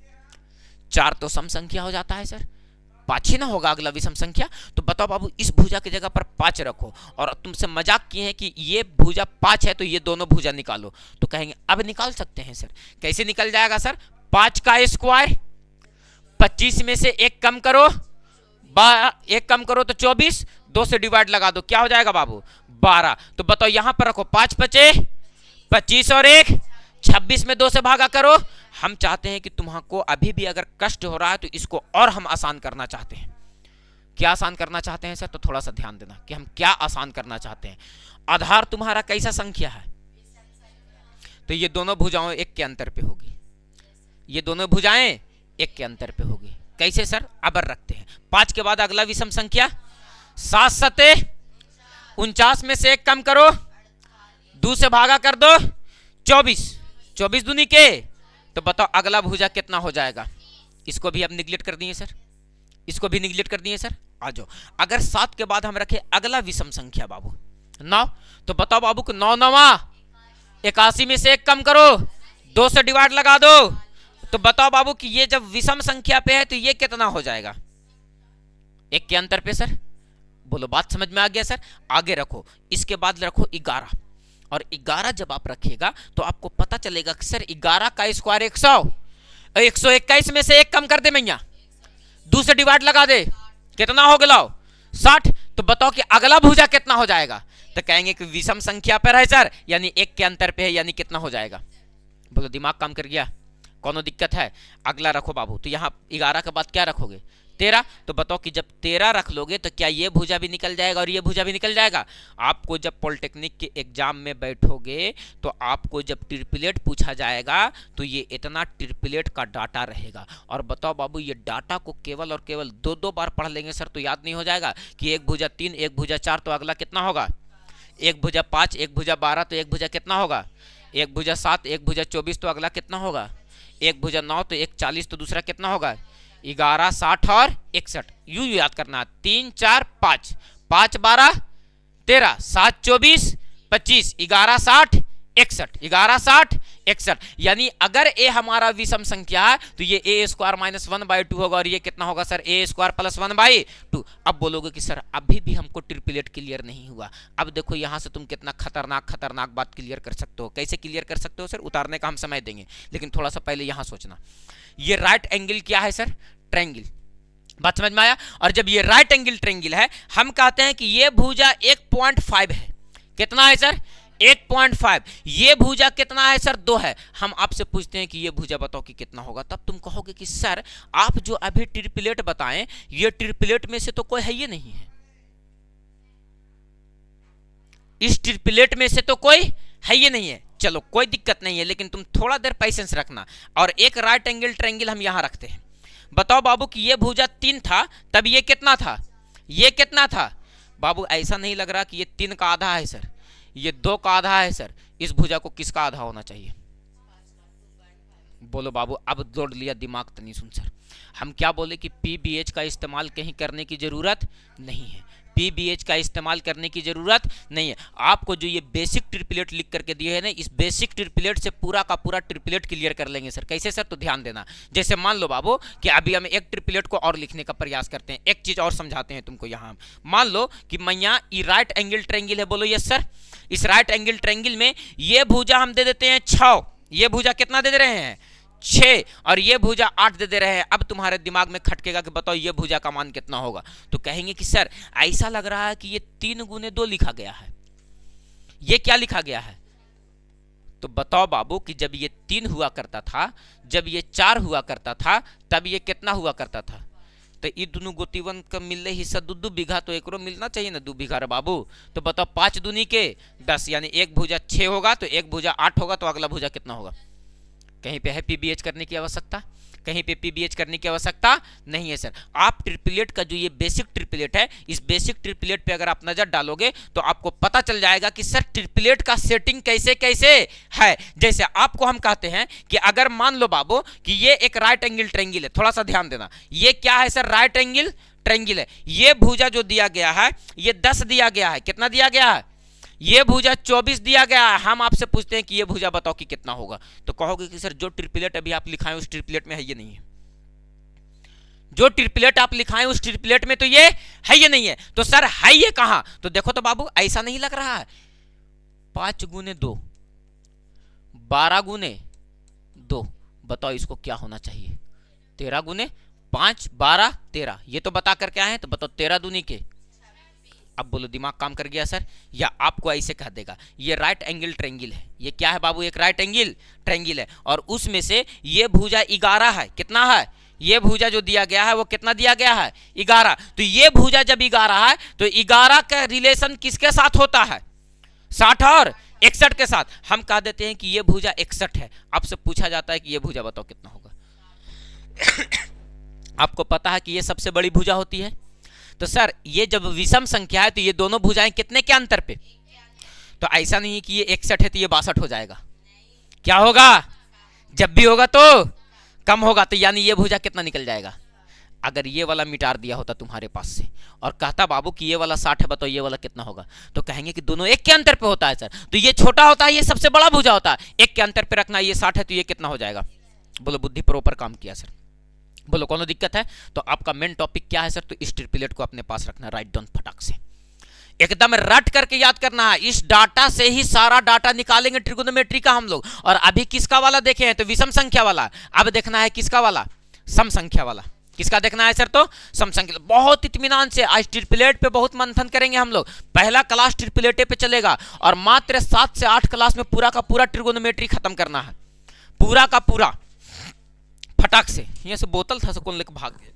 4 तो सम संख्या हो जाता है सर, 5 ही ना होगा अगला विषम संख्या। तो बताओ बाबू इस भुजा की जगह पर 5 रखो और तुमसे मजाक किए हैं कि ये भुजा 5 है तो ये दोनों भुजा निकालो, तो कहेंगे अब निकाल सकते हैं सर। कैसे निकल जाएगा सर, 5 का स्क्वायर, 25 में से 1 कम करो, 1 कम करो तो 24, 2 से डिवाइड लगा दो, क्या हो जाएगा बाबू 12। तो बताओ यहां पर रखो 5 पचे 25 और 1 26 में 2 से भागा करो। हम चाहते हैं कि तुमको अभी भी अगर कष्ट हो रहा है तो इसको और हम आसान करना चाहते हैं। क्या आसान करना चाहते हैं सर, तो थोड़ा सा ध्यान देना कि हम क्या आसान करना चाहते हैं। आधार तुम्हारा कैसा संख्या है, तो ये दोनों भुजाएं 1 के अंतर पे होगी, ये दोनों भुजाएं 1 के अंतर पे होगी। कैसे सर, अब रखते हैं 5 के बाद अगला विषम संख्या, 7 सते 49 में से 1 कम करो, 2 से भागा कर दो, 24, 24 दूनी के, तो बताओ अगला भुजा कितना हो जाएगा। इसको भी अब निगलेक्ट कर दिए सर, इसको भी निगलेक्ट कर दिए सर। आ जाओ, अगर 7 के बाद हम रखे अगला विषम संख्या बाबू 9, तो बताओ बाबू को 9 9 81 में से 1 कम करो, 2 से डिवाइड लगा दो, तो बताओ बाबू कि ये जब विषम संख्या पे है तो ये कितना हो जाएगा, 1 के अंतर पे सर। बोलो बात समझ में आ गया सर। आगे रखो, इसके बाद रखो 11 और 11 जब आप रखिएगा तो आपको पता चलेगा कि सर 11 का स्क्वायर 100, 121 में से 1 कम कर दे मैया, 2 से डिवाइड लगा दे, कितना हो गया 60। तो बताओ कि अगला भुजा कितना हो जाएगा, तो कहेंगे कि विषम संख्या पर है सर, यानी 1 के अंतर पे है, यानी कितना हो जाएगा। बोलो दिमाग काम कर गया, कौन दिक्कत है। अगला रखो बाबू, तो यहाँ 11 के बाद क्या रखोगे 13, तो बताओ कि जब 13 रख लोगे तो क्या ये भुजा भी निकल जाएगा और ये भुजा भी निकल जाएगा। आपको जब पॉलिटेक्निक के एग्जाम में बैठोगे तो आपको जब ट्रिपलेट पूछा जाएगा तो ये इतना ट्रिपलेट का डाटा रहेगा। और बताओ बाबू ये डाटा को केवल और केवल 2-2 बार पढ़ लेंगे सर तो याद नहीं हो जाएगा कि 1 भुजा 3, 1 भुजा 4, तो अगला कितना होगा, 1 भुजा 5, 1 भुजा 12, तो 1 भुजा कितना होगा, 1 भुजा 7, 1 भुजा 24, तो अगला कितना होगा, 1 भुजा 9, तो 1 40, तो दूसरा कितना होगा 11, 60 और 61। यूं याद करना, 3 4 5, 5 12 13, 7 24 25, 11 60 61, 11 60 61। यानी अगर ए हमारा विषम संख्या है तो ये ए स्क्वायर माइनस 1/2 होगा और ये कितना होगा सर, ए स्क्वायर प्लस 1/2। अब बोलोगे कि सर अभी भी हमको ट्रिपलेट क्लियर नहीं हुआ। अब देखो यहां से तुम कितना खतरनाक बात क्लियर कर सकते हो। कैसे क्लियर कर सकते हो सर, उतारने का हम समय देंगे, लेकिन थोड़ा सा पहले यहां सोचना। ये राइट एंगल क्या है सर, ट्रायंगल। बात समझ में आया। और जब ये राइट एंगल ट्रायंगल है, हम कहते हैं कि ये भुजा 1.5 है। कितना है सर, 1.5। ये भुजा कितना है सर, 2 है। हम आपसे पूछते हैं कि ये भुजा बताओ कि कितना होगा, तब तुम कहोगे कि सर आप जो अभी ट्रिपलेट बताएं ये ट्रिपलेट में से तो कोई है ही नहीं है, इस ट्रिपलेट में से तो कोई है ही नहीं है। चलो कोई दिक्कत नहीं है, लेकिन तुम थोड़ा देर पेशेंस रखना। और एक राइट एंगल ट्रायंगल हम यहां रखते हैं। बताओ बाबू कि ये भुजा 3 था, तब ये कितना था, ये कितना था बाबू। ऐसा नहीं लग रहा कि ये 3 का आधा है सर, ये 2 का आधा है सर। इस भुजा को किसका आधा होना चाहिए, बोलो बाबू। अब जोड़ लिया दिमाग तनी सुन सर। हम क्या बोले कि PBH का इस्तेमाल कहीं करने की जरूरत नहीं है। पीबीएच का इस्तेमाल करने की जरूरत नहीं है। आपको जो ये बेसिक ट्रिपलेट लिख करके दिए है ना, इस बेसिक ट्रिपलेट से पूरा का पूरा ट्रिपलेट क्लियर कर लेंगे सर। कैसे सर? तो ध्यान देना। जैसे मान लो बाबू कि अभी हम एक ट्रिपलेट को और लिखने का प्रयास करते हैं, एक चीज और समझाते हैं तुमको। यहाँ मान लो कि मैया ये राइट एंगल ट्रायंगल है, बोलो यस सर। इस राइट एंगल ट्रायंगल में ये भुजा हम दे देते हैं 6, ये भुजा कितना दे दे रहे हैं 6, और ये भुजा 8 दे दे रहे हैं। अब तुम्हारे दिमाग में खटकेगा कि बताओ ये भुजा का मान कितना होगा। तो कहेंगे कि सर ऐसा लग रहा है कि ये 3 गुने 2 लिखा गया है, ये क्या लिखा गया है? तो बताओ बाबू कि जब ये 3 हुआ करता था, जब ये 4 हुआ करता था, तब ये कितना हुआ करता था? तो ये दोनों गोतीवन का मिलने हिस्सा 2-2 बीघा, तो एकरो मिलना चाहिए ना 2 बीघा रे बाबू। तो बताओ 5 दूनी के 10, यानी एक भुजा 6 होगा तो एक भुजा 8 होगा, तो अगला भुजा कितना होगा? कहीं पे है पीबीएच करने की आवश्यकता? कहीं पे पीबीएच करने की आवश्यकता नहीं है सर। आप ट्रिपलेट का जो ये बेसिक ट्रिपलेट है, इस बेसिक ट्रिपलेट पे अगर आप नजर डालोगे तो आपको पता चल जाएगा कि सर ट्रिपलेट का सेटिंग कैसे कैसे है। जैसे आपको हम कहते हैं कि अगर मान लो बाबू कि ये एक राइट एंगल ट्रायंगल है, थोड़ा सा ध्यान देना, ये क्या है सर? राइट एंगल ट्रायंगल है। ये भुजा जो दिया गया है ये 10 दिया गया है, कितना दिया गया है? ये भुजा 24 दिया गया है। हम आपसे पूछते हैं कि ये भुजा बताओ कि कितना होगा, तो कहोगे कि सर जो ट्रिपलेट अभी आप लिखाएं उस ट्रिपलेट में है ये नहीं है, जो ट्रिपलेट आप लिखाएं उस ट्रिपलेट में तो ये है ये नहीं है। तो सर है ये कहां? तो देखो तो बाबू ऐसा नहीं लग रहा है। 5 गुने 2 12 गुने 2, बताओ इसको क्या होना चाहिए? 13 गुने 5 12 13, ये तो बता करके आए हैं, तो बताओ 13 दूनी के। अब बोलो दिमाग काम कर गया सर? या आपको ऐसे कह देगा ये राइट एंगल ट्रायंगल है, ये क्या है बाबू? एक राइट एंगल ट्रायंगल है, और उसमें से ये भुजा 11 है। कितना है? ये भुजा जो दिया गया है वो कितना दिया गया है? 11। तो ये भुजा जब 11 है तो 11 का रिलेशन किसके साथ होता है? 60 और 61 के साथ। हम कह देते हैं कि ये भुजा 61 है। आपसे पूछा जाता है कि ये भुजा बताओ कितना होगा? आपको पता है कि ये सबसे बड़ी भुजा होती है। तो सर ये जब विषम संख्या है तो ये दोनों भुजाएं कितने के अंतर पे? तो ऐसा नहीं कि ये 61 है तो ये 62 हो जाएगा। क्या होगा? जब भी होगा तो कम होगा। तो यानी ये भुजा कितना निकल जाएगा? अगर ये वाला मिटार दिया होता तुम्हारे पास से और कहता बाबू कि ये वाला 60 है, बताओ ये वाला कितना होगा? तो कहेंगे कि दोनों एक के अंतर पे होता है सर। तो ये छोटा होता है, ये सबसे बड़ा भुजा होता है। एक के अंतर पे रखना, ये 60 है तो ये कितना हो जाएगा? बोलो बुद्धि प्रॉपर काम किया सर। बोलो कोनो दिक्कत है? तो आपका मेन टॉपिक क्या है सर? तो इस ट्रिपलेट को अपने पास रखना, राइट डाउन फटाक से, एकदम रट करके याद करना है। इस डाटा से ही सारा डाटा निकालेंगे ट्रिगोनोमेट्री का हम लोग। और अभी किसका वाला देखे हैं? तो विषम संख्या वाला। अब देखना है किसका वाला? सम संख्या वाला। किसका देखना है सर? तो सम संख्या। बहुत इत्मीनान से आज ट्रिपलेट पे बहुत मंथन करेंगे हम लोग। पहला क्लास ट्रिपलेटे पे चलेगा और मात्र 7 से 8 क्लास में पूरा का पूरा ट्रिगोनोमेट्री खत्म करना है, पूरा का पूरा फटाक से। यहाँ से बोतल था कौन लेके भाग गए?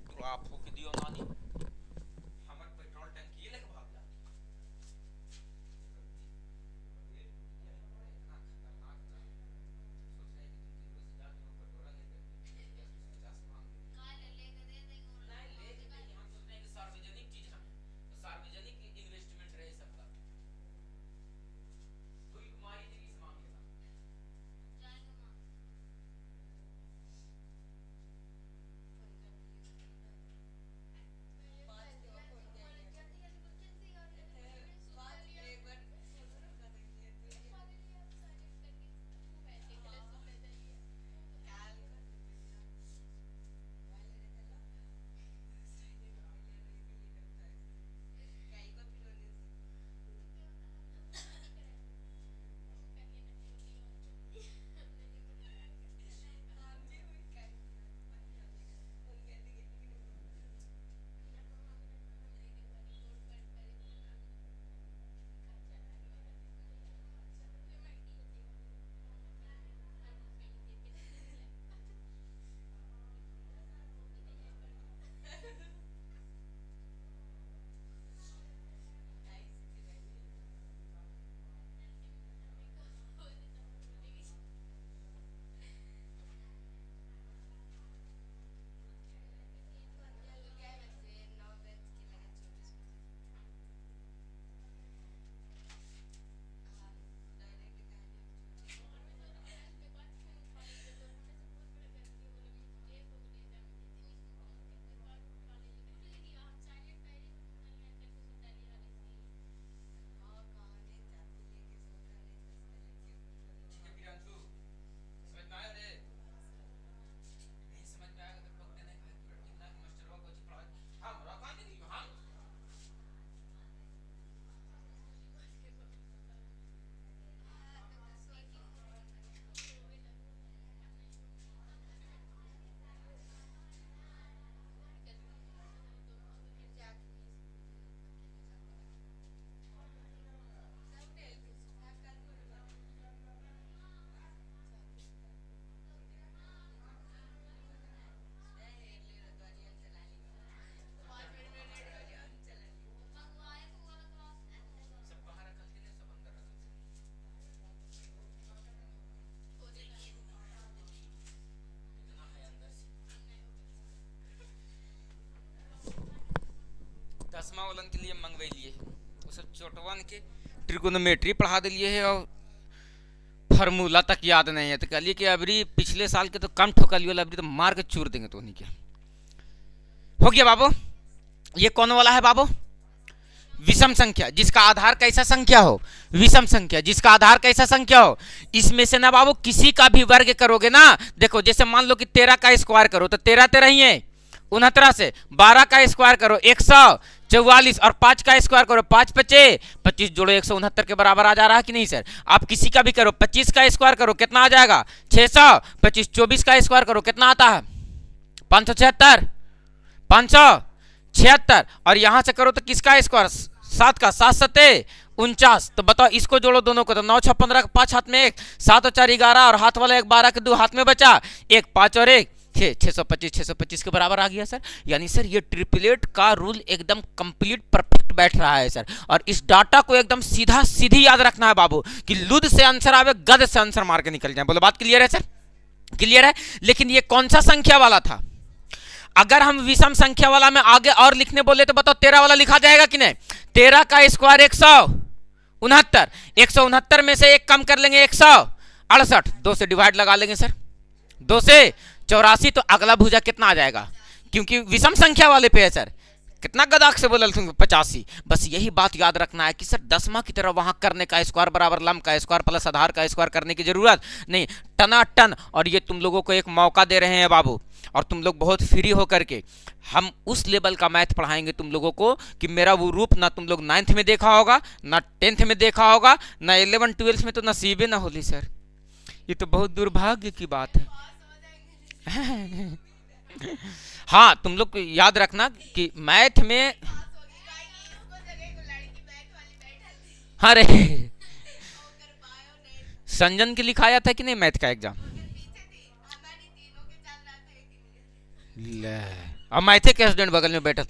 10वां वालन के लिए मंगवे लिए वो सब छोटवन के ट्रिगोनोमेट्री पढ़ा दिए है और फार्मूला तक याद नहीं है, तो कहिए कि अबरी पिछले साल के तो कम ठोकलियो, अबरी तो मार के चूर देंगे तो उन्हीं के। हो गया बाबू, ये कौन वाला है बाबू? विषम संख्या जिसका आधार कैसा संख्या हो, विषम संख्या जिसका आधार कैसा संख्या हो। इसमें से ना बाबू किसी का भी वर्ग करोगे ना, देखो जैसे मान लो कि 13 का स्क्वायर करो तो 13 13 ही है 69 से, 12 का स्क्वायर करो 144 और 5 का स्क्वायर करो 5 25 25 जोड़ो 169 के बराबर आ जा रहा है कि नहीं सर? आप किसी का भी करो 25 का स्क्वायर करो कितना आ जाएगा 600, 25 24 का स्क्वायर करो कितना आता है 576 576, और यहां से करो तो किसका स्क्वायर 7 का 7 7 49, तो बताओ इसको जोड़ो दोनों को तो 9 6 15 5 हाथ में 1 7 और 4 11 और हाथ वाला 1 12 के 2 हाथ में बचा 1 5 और 1 625 के बराबर आ गया सर। यानी सर ये ट्रिपलेट का रूल एकदम कंप्लीट परफेक्ट बैठ रहा है सर। और इस डाटा को एकदम सीधा सीधी याद रखना है बाबू कि लुद से आंसर आवे गद से आंसर मार के निकल जाए। बोलो बात क्लियर है सर? क्लियर है। लेकिन ये कौन सा संख्या वाला था? अगर हम विषम संख्या वाला में आगे और लिखने बोले तो बताओ 13 वाला लिखा जाएगा कि नहीं? 13 का स्क्वायर 169, 169 में से एक कम कर लेंगे 168, 2 से डिवाइड लगा लेंगे सर, 2 से 84, तो अगला भुजा कितना आ जाएगा? क्योंकि विषम संख्या वाले पे है सर, कितना गदाक से बोल 85। बस यही बात याद रखना है कि सर 10वां की तरह वहां करने का स्क्वायर बराबर लंब का स्क्वायर प्लस आधार का स्क्वायर करने की जरूरत नहीं, टनाटन। और ये तुम लोगों को एक मौका दे रहे हैं बाबू, और तुम लोग बहुत फ्री होकर के हम उस लेवल का मैथ पढ़ाएंगे तुम लोगों को कि मेरा वो रूप ना तुम लोग 9th में देखा होगा, ना 10th में देखा होगा, ना 11 12 में तो नसीबे ना होली सर। ये तो बहुत दुर्भाग्य की बात है। हाँ तुम लोग याद रखना कि मैथ में, अरे संजन के लिखाया था कि नहीं मैथ का एग्जाम? अब मैथे के स्टूडेंट बगल में बैठा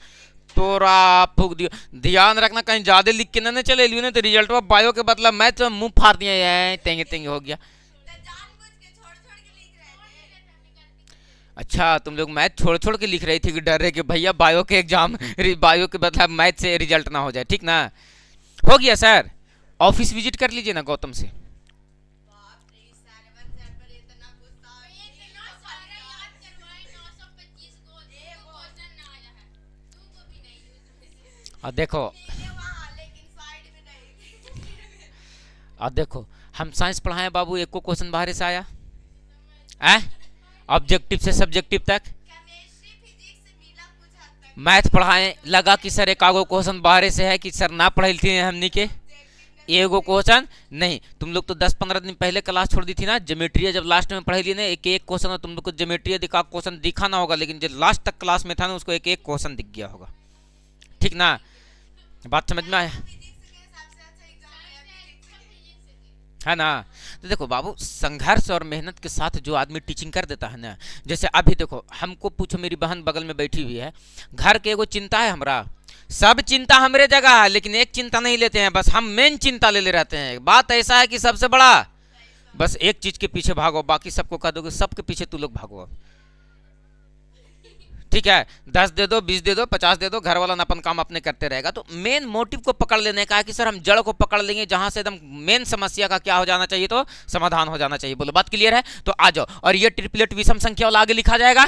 तोरा फूक दियो। ध्यान रखना कहीं ज्यादा लिख के ना चले लियो, तो रिजल्ट में बायो के बदला मैथ मुंह फाड़ दिया, तेंगे तेंगे हो गया। अच्छा तुम लोग मैथ छोड़ छोड़ के लिख रही थी कि डर रहे कि भैया बायो के एग्जाम, बायो के बदला मैथ से रिजल्ट ना हो जाए, ठीक ना? हो गया सर। ऑफिस विजिट कर लीजिए ना गौतम से। और देखो हम साइंस पढ़ाए बाबू, एक को क्वेश्चन बाहर से आया ऑब्जेक्टिव से सब्जेक्टिव तक। मैथ पढ़ाए लगा कि सर एक आगो क्वेश्चन बाहर से है कि सर ना पढ़े थे हमने के एगो क्वेश्चन नहीं। तुम लोग तो 10-15 दिन पहले क्लास छोड़ दी थी ना, ज्योमेट्री जब लास्ट में पढ़े लिए ना, एक एक क्वेश्चन तुम लोग को ज्योमेट्री दिखा क्वेश्चन दिखा ना होगा, लेकिन जो लास्ट तक क्लास में था ना उसको एक एक क्वेश्चन दिख गया होगा, ठीक ना? बात समझ में आया है ना? तो देखो बाबू संघर्ष और मेहनत के साथ जो आदमी टीचिंग कर देता है ना, जैसे अभी देखो हमको पूछो, मेरी बहन बगल में बैठी हुई है, घर के एगो चिंता है हमरा, सब चिंता हमरे जगह है, लेकिन एक चिंता नहीं लेते हैं, बस हम मेन चिंता ले ले रहते हैं। बात ऐसा है कि सबसे बड़ा बस एक चीज के पीछे भागो, बाकी सबको कह दोगे सबके पीछे तू लोग भागो, ठीक है? 10 दे दो, 20 दे दो, 50 दे दो, घर वाला अपन काम अपने करते रहेगा। तो मेन मोटिव को पकड़ लेने का है कि सर हम जड़ को पकड़ लेंगे, जहां से एकदम मेन समस्या का क्या हो जाना चाहिए, तो समाधान हो जाना चाहिए। बोलो बात क्लियर है? तो आ जाओ, और ये ट्रिपलेट विषम संख्या वाला आगे लिखा जाएगा।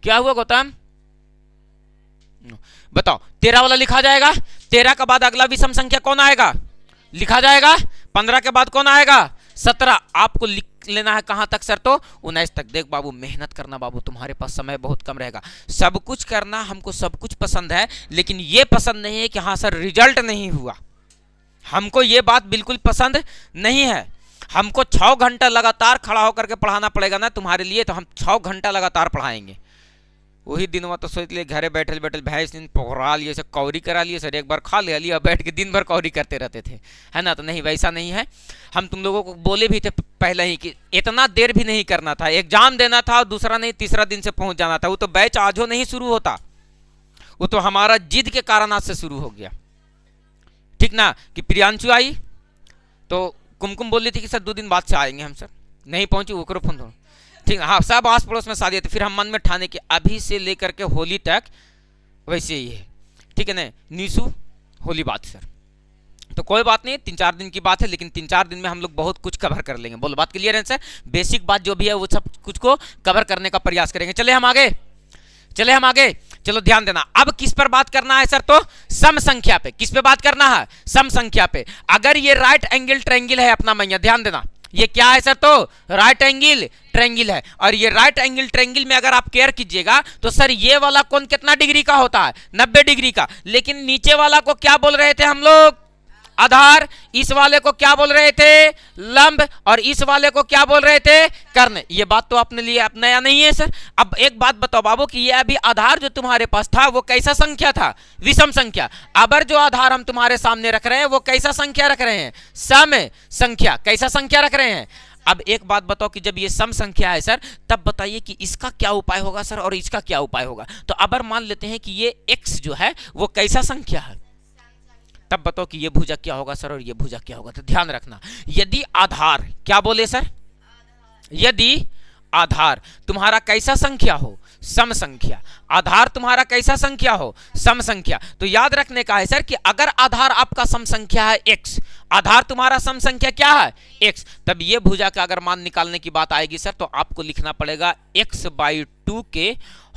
क्या हुआ गौतम? बताओ 13 वाला लिखा जाएगा। 13 के बाद अगला विषम संख्या कौन आएगा? लिखा जाएगा। 15 के बाद कौन आएगा? 17। आपको लिख लेना है कहां तक सर? तो 19 तक। देख बाबू मेहनत करना बाबू, तुम्हारे पास समय बहुत कम रहेगा। सब कुछ करना, हमको सब कुछ पसंद है, लेकिन ये पसंद नहीं है कि हाँ सर रिजल्ट नहीं हुआ। हमको ये बात बिल्कुल पसंद नहीं है। हमको 6 घंटा लगातार खड़ा होकर के पढ़ाना पड़ेगा ना तुम्हारे लिए, तो हम 6 घंटा लगातार पढ़ाएंगे। वही दिन में तो सोच लिए घरे बैठे बैठे भैंस दिन पकड़ा लिए, सब कौरी करा लिए सर, एक बार खा लिया, बैठ के दिन भर कौरी करते रहते थे, है ना? तो नहीं, वैसा नहीं है। हम तुम लोगों को बोले भी थे पहले ही कि इतना देर भी नहीं करना था, एग्जाम देना था और दूसरा नहीं तीसरा दिन से पहुंच जाना था। वो तो बैच आजो नहीं शुरू होता, वो तो हमारा जिद के कारण आज से शुरू हो गया, ठीक ना? कि प्रियांशु आई तो कुमकुम बोल रही थी कि सर 2 दिन बाद से आएंगे हम, सर नहीं पहुंची, वो फोन ठीक है, हाँ सब आस पड़ोस में शादी है, तो फिर हम मन में ठाने कि अभी से लेकर के होली तक वैसे ही है, ठीक है ना, नीशु होली बात सर। तो कोई बात नहीं, 3-4 दिन की बात है, लेकिन 3-4 दिन में हम लोग बहुत कुछ कवर कर लेंगे। बोलो बात क्लियर है सर, बेसिक बात जो भी है वो सब कुछ को कवर करने का प्रयास करेंगे। चले हम आगे, चले हम आगे, चलो ध्यान देना। अब किस पर बात करना है सर, तो सम संख्या पे। किस पे बात करना है, सम संख्या पे। अगर ये राइट एंगल ट्रायंगल है अपना मैया, ध्यान देना, ये क्या है सर, तो राइट एंगल ट्रायंगल है। और ये राइट एंगल ट्रायंगल में अगर आप केयर कीजिएगा तो सर ये वाला कोण कितना डिग्री का होता है, 90 डिग्री का। लेकिन नीचे वाला को क्या बोल रहे थे हम लोग, आधार। इस वाले को क्या बोल रहे थे, लंब। और इस वाले को क्या बोल रहे थे, कर्ण। ये बात तो अपने लिए अब नया नहीं है सर। अब एक बात बताओ बाबू कि ये अभी आधार जो तुम्हारे पास था वो कैसा संख्या था, विषम संख्या। अब जो आधार हम तुम्हारे सामने रख रहे हैं वो कैसा संख्या रख रहे हैं, सम संख्या। कैसा संख्या रख रहे हैं। अब एक बात बताओ कि जब ये सम संख्या है सर, तब बताइए कि इसका क्या उपाय होगा सर और इसका क्या उपाय होगा। तो अब मान लेते हैं कि ये x जो है वो कैसा संख्या है, तब बताओ कि ये भुजा क्या होगा सर और ये भुजा क्या होगा। तो ध्यान रखना, यदि आधार, क्या बोले सर, यदि आधार तुम्हारा कैसा संख्या हो, सम संख्या। आधार तुम्हारा कैसा संख्या हो, सम संख्या। तो याद रखने का है सर कि अगर आधार आपका सम संख्या है x, आधार तुम्हारा सम संख्या क्या है x, तब ये भुजा का अगर मान निकालने की बात आएगी सर तो आपको लिखना पड़ेगा x/2 के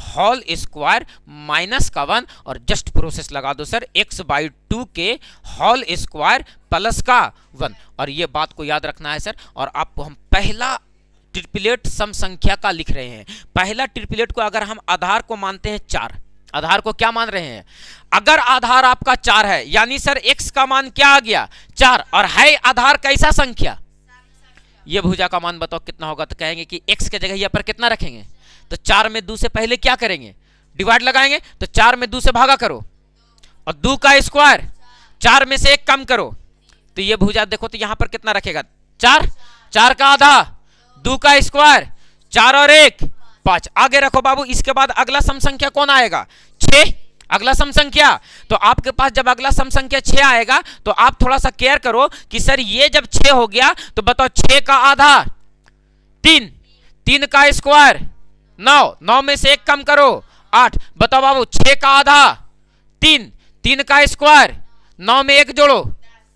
होल स्क्वायर माइनस का 1 और जस्ट प्रोसेस लगा दो सर, x/2 के होल स्क्वायर प्लस का 1। और ये बात को याद रखना है सर। और आपको हम पहला ट्रिपलेट सम संख्या का लिख रहे हैं। पहला ट्रिपलेट को अगर हम आधार को मानते हैं 4, आधार को क्या मान रहे हैं, अगर आधार आपका 4 है यानी सर x का मान क्या आ गया, 4, और है आधार कैसा संख्या, ये भुजा का मान बताओ कितना होगा। तो कहेंगे कि x के जगह यहाँ पर कितना रखेंगे, तो 4 में 2 से पहले क्या करेंगे, डिवाइड लगाएंगे। तो 4 में 2 से भागा करो और 2 का स्क्वायर, 4 में से 1 कम करो। तो ये भुजा देखो तो यहां पर कितना रखेगा, 4, 4 का आधा, 2 का स्क्वायर, 4 और 1 5। आगे रखो बाबू। इसके बाद अगला सम संख्या कौन आएगा, 6, अगला सम संख्या। तो आपके पास जब अगला सम संख्या 6 आएगा तो आप थोड़ा सा केयर करो कि सर ये जब 6 हो गया तो बताओ 6 का आधा 3, 3 का स्क्वायर 9, 9 में से 1 कम करो 8। बताओ बाबू 6 का आधा 3, 3 का स्क्वायर 9 में 1 जोड़ो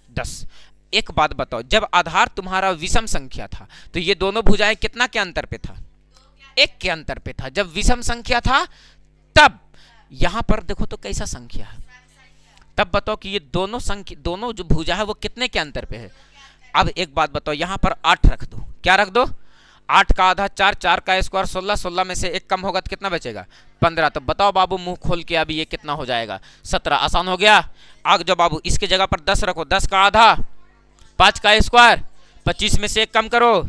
10। एक बात बताओ, जब आधार तुम्हारा विषम संख्या था तो ये दोनों भुजाएं कितना के अंतर पे था, 1 के अंतर पे था। जब विषम संख्या था तब यहां पर देखो तो कैसा संख्या है, तब बताओ कि ये दोनों संख्या, दोनों जो भुजा है वो कितने के अंतर पे है। अब एक बात बताओ, यहां पर 8 रख दो, क्या रख दो, 8 का आधा 4, 4 का स्क्वायर 16, 16 में से 1 कम होगा तो कितना बचेगा, 15। तो बताओ बाबू मुंह खोल के अभी ये कितना हो जाएगा, 17। आसान हो गया। आगे जो बाबू इसके जगह पर 10 रखो, 10 का आधा 5 का स्क्वायर, 25 में से 1 कम करो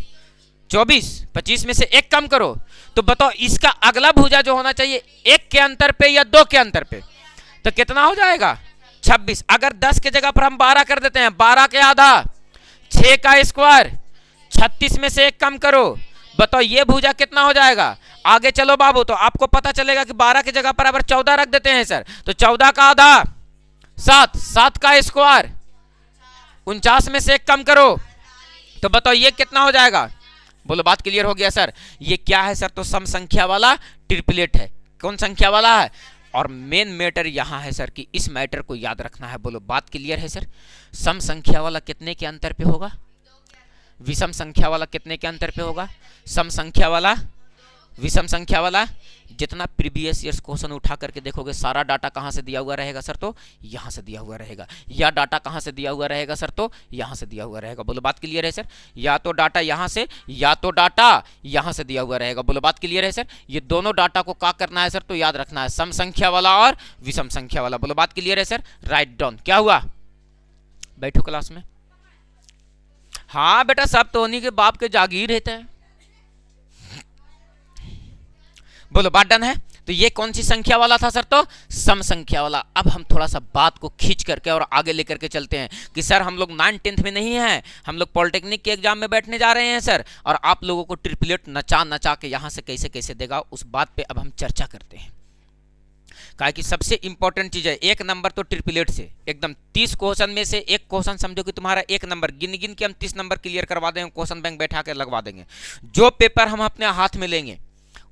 24, 25 में से 1 कम करो। तो बताओ इसका अगला भुजा जो होना चाहिए 1 के अंतर पे या 2 के अंतर पे, तो कितना हो जाएगा 26। अगर 10 के जगह पर हम 12 कर देते हैं, 12 के आधा 6 का स्क्वायर, 36 में से 1 कम करो। बताओ ये भुजा कितना हो जाएगा। आगे चलो बाबू, तो आपको पता चलेगा कि 12 की जगह पर अगर 14 रख देते हैं सर, तो 14 का आधा 7, 7 का स्क्वायर 49 में से 1 कम करो। तो बताओ ये कितना हो जाएगा। बोलो बात क्लियर हो गया सर। ये क्या है सर, तो सम संख्या वाला ट्रिपलेट है। कौन संख्या वाला है। और मेन मैटर यहां है सर कि इस मैटर को याद रखना है। बोलो बात क्लियर है सर। सम संख्या वाला कितने के अंतर पे होगा, विषम संख्या वाला कितने के अंतर पे होगा, सम संख्या वाला, विषम संख्या वाला। जितना प्रीवियस ईयर्स क्वेश्चन उठा करके देखोगे सारा डाटा कहां से दिया हुआ रहेगा सर, तो यहां से दिया हुआ रहेगा। या डाटा कहां से दिया हुआ रहेगा सर, तो यहां से दिया हुआ रहेगा। बोलो बात क्लियर है सर। या तो डाटा यहां से या तो डाटा यहां से दिया हुआ रहेगा। बोलो बात क्लियर है सर। ये दोनों डाटा को क्या करना है सर, तो याद रखना है, सम संख्या वाला और विषम संख्या वाला। बोलो बात क्लियर है सर। Write down. क्या हुआ, बैठो क्लास में। हाँ बेटा, सब तो उन्हीं के बाप के जागीर रहते हैं। बोलो बात डन है। तो ये कौन सी संख्या वाला था सर, तो सम संख्या वाला। अब हम थोड़ा सा बात को खींच करके और आगे लेकर के चलते हैं कि सर हम लोग 9th 10th में नहीं हैं, हम लोग पॉलिटेक्निक के एग्जाम में बैठने जा रहे हैं सर। और आप लोगों को ट्रिपलेट नचा नचा के यहाँ से कैसे कैसे देगा, उस बात पे अब हम चर्चा करते हैं। काहे कि सबसे इंपॉर्टेंट चीज है, एक नंबर तो ट्रिपलेट से एकदम 30 क्वेश्चन में से एक क्वेश्चन समझो कि तुम्हारा एक नंबर, गिन गिन के हम 30 नंबर क्लियर करवा देंगे, क्वेश्चन बैंक बैठा के लगवा देंगे। जो पेपर हम अपने हाथ में लेंगे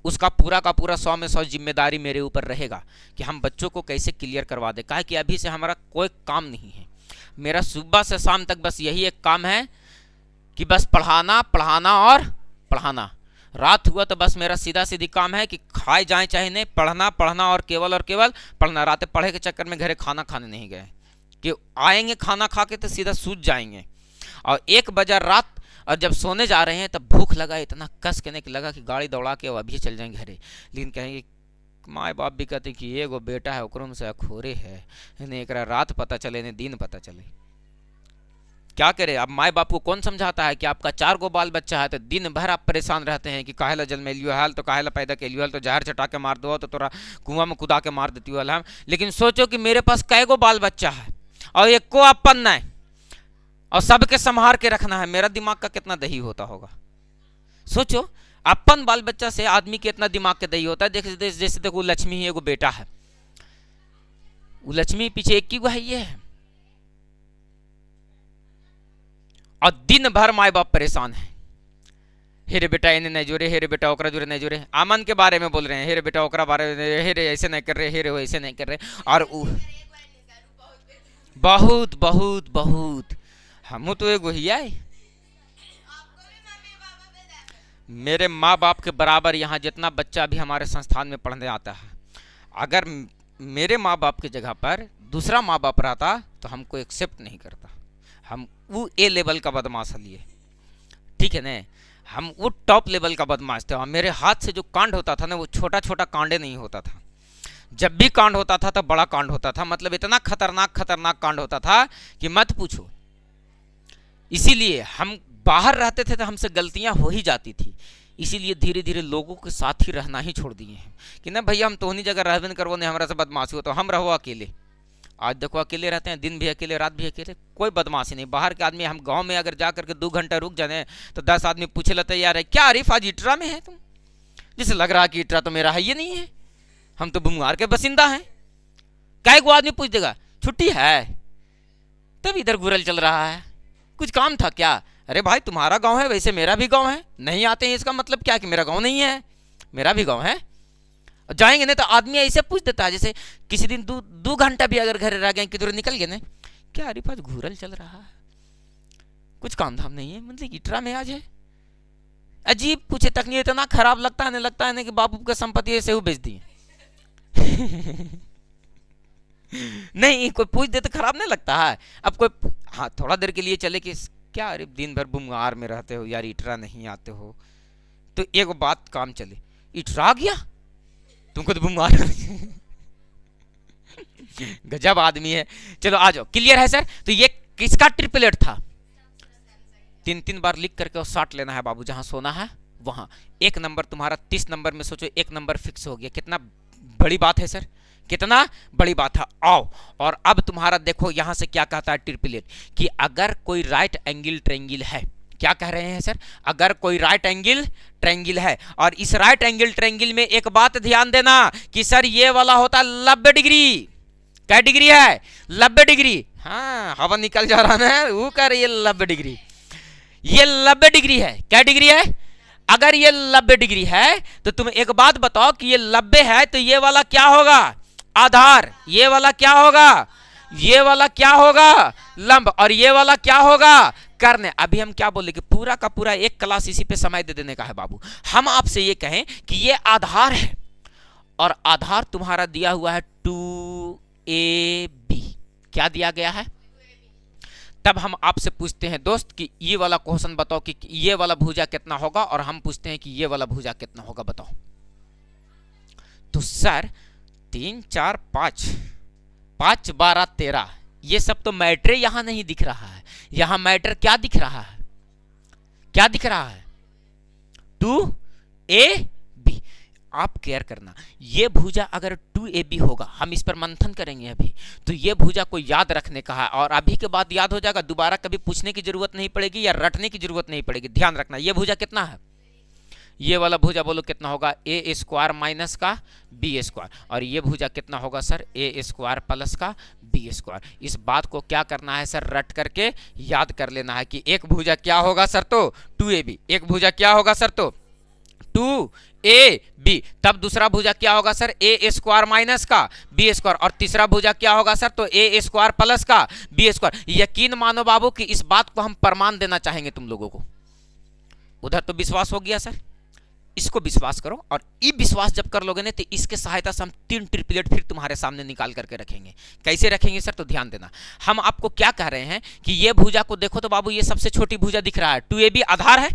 उसका पूरा का पूरा 100 में 100 जिम्मेदारी मेरे ऊपर रहेगा कि हम बच्चों को कैसे क्लियर करवा दें। काहे कि अभी से हमारा कोई काम नहीं है, मेरा सुबह से शाम तक बस यही एक काम है कि बस पढ़ाना पढ़ाना और पढ़ाना। रात हुआ तो बस मेरा सीधा सीधी काम है कि खाए जाए चाहे नहीं, पढ़ना पढ़ना और केवल पढ़ना। रात पढ़े के चक्कर में घरे खाना खाने नहीं गए कि आएंगे खाना खा के तो सीधा सूझ जाएंगे, और 1 बजा रात और जब सोने जा रहे हैं तब भूख लगा, इतना कस के लगा कि गाड़ी दौड़ा के अभी चल जाएंगे घरे। लेकिन कहेंगे माँ बाप भी कहते कि एगो बेटा है ओकरों से अखोरे है, इन्हें एक रात पता चले इन्हें दिन पता चले। क्या करे अब, माँ बाप को कौन समझाता है कि आपका 4 गो बाल बच्चा है तो दिन भर आप परेशान रहते हैं कि काहेला जन्म लियो हाल, तो काहेला पैदा के लियो हाल, तो जहर चटा के मार दो तो तोरा कुआं में कुदा के मार देती हो। लेकिन सोचो कि मेरे पास कै गो बाल बच्चा है और एक को अपन नहीं, और सबके संभाल के रखना है, मेरा दिमाग का कितना दही होता होगा। सोचो अपन बाल बच्चा से आदमी के इतना दिमाग के दही होता है। जैसे देखो लक्ष्मी ही एगो बेटा है, वो लक्ष्मी पीछे एक ही गो है, ये है, और दिन भर माए बाप परेशान है। हेरे बेटा इन्हें नहीं जोरे, हेरे बेटा ओकरा जोरे नहीं जोरे, आमन के बारे में बोल रहे हैं, हेरे बेटा ओकरा बारे में, हेरे ऐसे नहीं कर रहे, हेरे वैसे नहीं कर रहे। और बहुत बहुत बहुत हम तो एगो ही आए, मेरे माँ बाप के बराबर यहाँ जितना बच्चा भी हमारे संस्थान में पढ़ने आता है, अगर मेरे माँ बाप की जगह पर दूसरा माँ बाप रहता तो हमको एक्सेप्ट नहीं करता। हम वो ए लेवल का बदमाश लिए, ठीक है ना, हम वो टॉप लेवल का बदमाश थे। और मेरे हाथ से जो कांड होता था ना, वो छोटा छोटा कांडे नहीं होता था, जब भी कांड होता था तो बड़ा कांड होता था। मतलब इतना खतरनाक खतरनाक कांड होता था कि मत पूछो। इसीलिए हम बाहर रहते थे तो हमसे गलतियां हो ही जाती थी, इसीलिए धीरे धीरे लोगों के साथ ही रहना ही छोड़ दिए हैं कि ना भैया हम तो उन्हीं जगह रहबे करवो, नहीं हमारा से बदमाशी हो तो हम रहो अकेले। आज देखो अकेले रहते हैं, दिन भी अकेले रात भी अकेले, कोई बदमाशी नहीं। बाहर के आदमी, हम गांव में अगर जा करके 2 घंटा रुक जाए तो 10 आदमी पूछे लेते यार है क्या आरिफ आज इटरा में है तुम, जिसे लग रहा कि इटरा तो मेरा है ये नहीं है, हम तो बुमुआर के बसिंदा हैं। काय को आदमी पूछ देगा छुट्टी है, तब इधर घुरल चल रहा है, कुछ काम था क्या? अरे भाई तुम्हारा गांव है वैसे मेरा भी गांव है, नहीं आते हैं इसका मतलब क्या कि मेरा गांव नहीं है, मेरा भी गांव है। जाएंगे नहीं तो आदमी ऐसे पूछ देता है, जैसे किसी दिन 2 घंटा भी अगर घर रह गए किधर निकल गए ना, क्या अरे पास घूरल चल रहा है, कुछ काम धाम नहीं है, मतलब इटरा में आज है। अजीब पूछे तक नहीं, इतना खराब लगता है, नहीं लगता है ना कि बापू का संपत्ति ऐसे वो बेच दिए। नहीं कोई पूछ दे तो खराब नहीं लगता है। अब कोई हाँ थोड़ा देर के लिए चले कि क्या अरे दिन भर बुमगार में रहते हो यार, इटरा नहीं आते हो, तो एक बात काम चले, इटरा आ गया तुमको तो बुमगार। गजब आदमी है। चलो आ जाओ, क्लियर है सर? तो ये किसका ट्रिपलेट था? 3 बार लिख करके और 60 लेना है बाबू, जहां सोना है वहां। 1 नंबर तुम्हारा 30 नंबर में, सोचो 1 नंबर फिक्स हो गया। कितना बड़ी बात है सर, कितना बड़ी बात है। आओ और अब तुम्हारा देखो यहां से क्या कहता है ट्रिपलेट, कि अगर कोई राइट एंगल ट्रायंगल है, क्या कह रहे हैं सर? अगर कोई राइट एंगल ट्रायंगल है, और इस राइट एंगल ट्रायंगल में एक बात ध्यान देना कि सर ये वाला होता है 90 डिग्री। क्या डिग्री है? 90 डिग्री। हाँ हवा निकल जा रहा है, वो कह रही है 90 डिग्री, ये 90 डिग्री है। क्या डिग्री है? अगर ये 90 डिग्री है तो तुम एक बात बताओ कि ये 90 है तो ये वाला क्या होगा? आधार। ये वाला क्या होगा? ये वाला क्या होगा? लंब। और ये वाला क्या होगा? कर्ण। अभी हम क्या बोले कि पूरा का पूरा एक क्लास इसी पे समय दे देने का है बाबू। हम आपसे ये कहें कि ये आधार है और आधार तुम्हारा दिया हुआ है 2AB। क्या दिया गया है? तब हम आपसे पूछते हैं दोस्त कि ये वाला क्वेश्चन बताओ कि ये वाला भुजा कितना होगा, और हम पूछते हैं कि ये वाला भुजा कितना होगा, बताओ। तो सर 3 4 5 5 12 13, ये सब तो मैटर यहां नहीं दिख रहा है। यहां मैटर क्या दिख रहा है? क्या दिख रहा है? 2AB। आप केयर करना, ये भुजा अगर 2AB होगा, हम इस पर मंथन करेंगे अभी, तो ये भुजा को याद रखने का है, और अभी के बाद याद हो जाएगा, दोबारा कभी पूछने की जरूरत नहीं पड़ेगी या रटने की जरूरत नहीं पड़ेगी। ध्यान रखना, ये भुजा कितना है? ये वाला भुजा बोलो कितना होगा, ए स्क्वायर माइनस का बी स्क्वायर, और ये भुजा कितना होगा सर, ए स्क्वायर प्लस का बी स्क्वायर। इस बात को क्या करना है सर, रट करके याद कर लेना है कि एक भुजा क्या होगा सर, तो 2ab, एक भुजा क्या होगा सर, तो 2ab, तब दूसरा भुजा क्या होगा सर, ए स्क्वायर माइनस का बी स्क्वायर, और तीसरा भुजा क्या होगा सर, तो ए स्क्वायर प्लस का बी स्क्वायर। यकीन मानो बाबू कि इस बात को हम प्रमाण देना चाहेंगे तुम लोगों को। उधर तो विश्वास हो गया सर, इसको विश्वास करो, और ये विश्वास जब कर लोगे ना तो इसके सहायता से हम 3 ट्रिपलेट फिर तुम्हारे सामने निकाल करके रखेंगे। कैसे रखेंगे सर, तो ध्यान देना। हम आपको क्या कह रहे हैं कि ये भुजा को देखो तो बाबू, ये सबसे छोटी भुजा दिख रहा है, 2ab आधार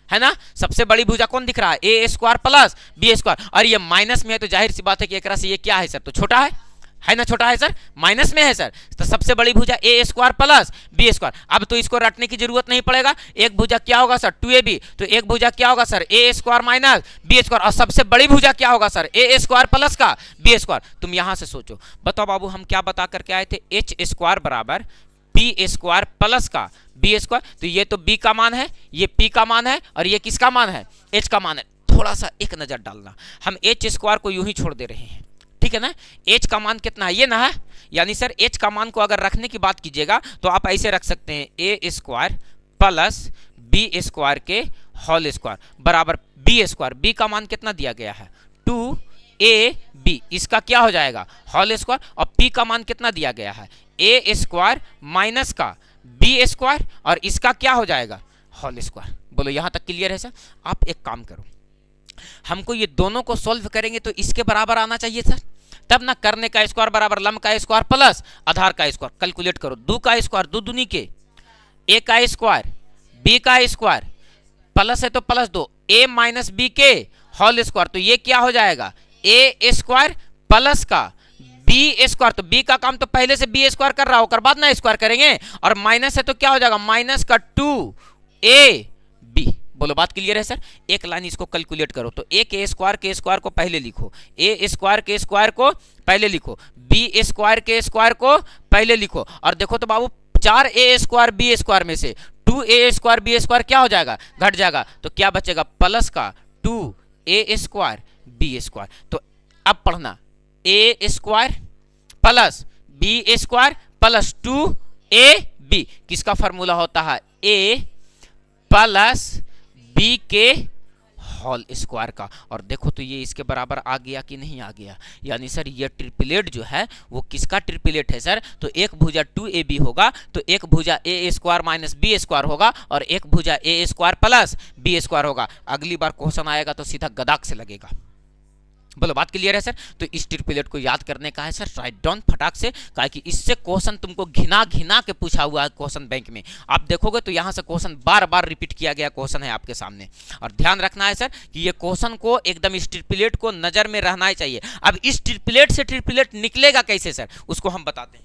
है ना। सबसे बड़ी भुजा कौन दिख रहा है, ए स्क्वायर प्लस बी स्क्वायर, और ये माइनस में है तो जाहिर सी बात है कि एक से ये क्या है सर, तो छोटा है ना, छोटा है सर, माइनस में है सर। तो सबसे बड़ी भुजा ए स्क्वायर प्लस बी स्क्वायर। अब तो इसको रटने की जरूरत नहीं पड़ेगा, एक भुजा क्या होगा सर, 2ab, तो एक भुजा क्या होगा सर, ए स्क्वायर माइनस बी स्क्वायर, और सबसे बड़ी भुजा क्या होगा सर, ए स्क्वायर प्लस का बी स्क्वायर। तुम यहां से सोचो, बताओ बाबू हम क्या बता करके आए थे, एच स्क्वायर बराबर पी स्क्वायर प्लस का बी स्क्वायर। तो ये तो बी का मान है, ये पी का मान है, और ये किसका मान है, एच का मान है। थोड़ा सा एक नजर डालना, हम एच स्क्वायर को यूं ही छोड़ दे रहे हैं, ठीक है ना। एच का मान कितना है, ये ना है, यानी सर एच का मान को अगर रखने की बात कीजिएगा तो आप ऐसे रख सकते हैं, ए स्क्वायर प्लस बी स्क्वायर के होल स्क्वायर बराबर बी स्क्वायर। बी का मान कितना दिया गया है, 2ab, इसका क्या हो जाएगा, होल स्क्वायर, और पी का मान कितना दिया गया है, ए स्क्वायर माइनस का बी स्क्वायर, और इसका क्या हो जाएगा, होल स्क्वायर। बोलो यहां तक क्लियर है सर। आप एक काम करो, हमको ये दोनों को सॉल्व करेंगे तो इसके बराबर आना चाहिए सर, तब ना करने का स्क्वायर बराबर लम का स्क्वायर प्लस आधार का स्क्वायर। कैलकुलेट करो, 2 का स्क्वायर 2 दूनी के, ए का स्क्वायर बी का स्क्वायर, प्लस है तो प्लस 2, ए माइनस बी के होल स्क्वायर, तो ये क्या हो जाएगा, ए स्क्वायर प्लस का बी स्क्वायर। तो बी का काम तो पहले से बी स्क्वायर कर रहा होकर बाद ना स्क्वायर करेंगे, और माइनस है तो क्या हो जाएगा, माइनस का 2ab। बोलो बात क्लियर है सर। एक लाइन इसको कैलकुलेट करो, तो ए के स्क्वायर को पहले लिखो, ए स्क्वायर के स्क्वायर को पहले लिखो, बी स्क्वायर के स्क्वायर को पहले लिखो, और देखो तो बाबू 4 ए स्क्वायर बी स्क्वायर में से 2 ए स्क्वायर बी स्क्वायर क्या हो जाएगा, घट जाएगा, तो क्या बचेगा, प्लस का 2 ए स्क्वायर बी स्क्वायर। तो अब पढ़ना, A square plus B square plus 2ab, किसका फॉर्मूला होता है, ए प्लस बी के होल स्क्वायर का। और देखो तो ये इसके बराबर आ गया कि नहीं आ गया, यानी सर ये ट्रिपलेट जो है वो किसका ट्रिपलेट है सर, तो एक भुजा 2ab होगा, तो एक भुजा ए स्क्वायर माइनस बी स्क्वायर होगा, और एक भुजा ए स्क्वायर प्लस बी स्क्वायर होगा। अगली बार क्वेश्चन आएगा तो सीधा गदाक से लगेगा। बोलो बात क्लियर है सर। तो इस ट्रिपलेट को याद करने का है सर, राइट डाउन फटाक से, काहे कि इससे क्वेश्चन तुमको घिना घिना के पूछा हुआ है क्वेश्चन बैंक में। आप देखोगे तो यहाँ से क्वेश्चन बार बार रिपीट किया गया क्वेश्चन है आपके सामने, और ध्यान रखना है सर कि ये क्वेश्चन को एकदम इस ट्रिपलेट को नजर में रहना ही चाहिए। अब इस ट्रिपलेट से ट्रिपलेट निकलेगा कैसे सर, उसको हम बताते हैं।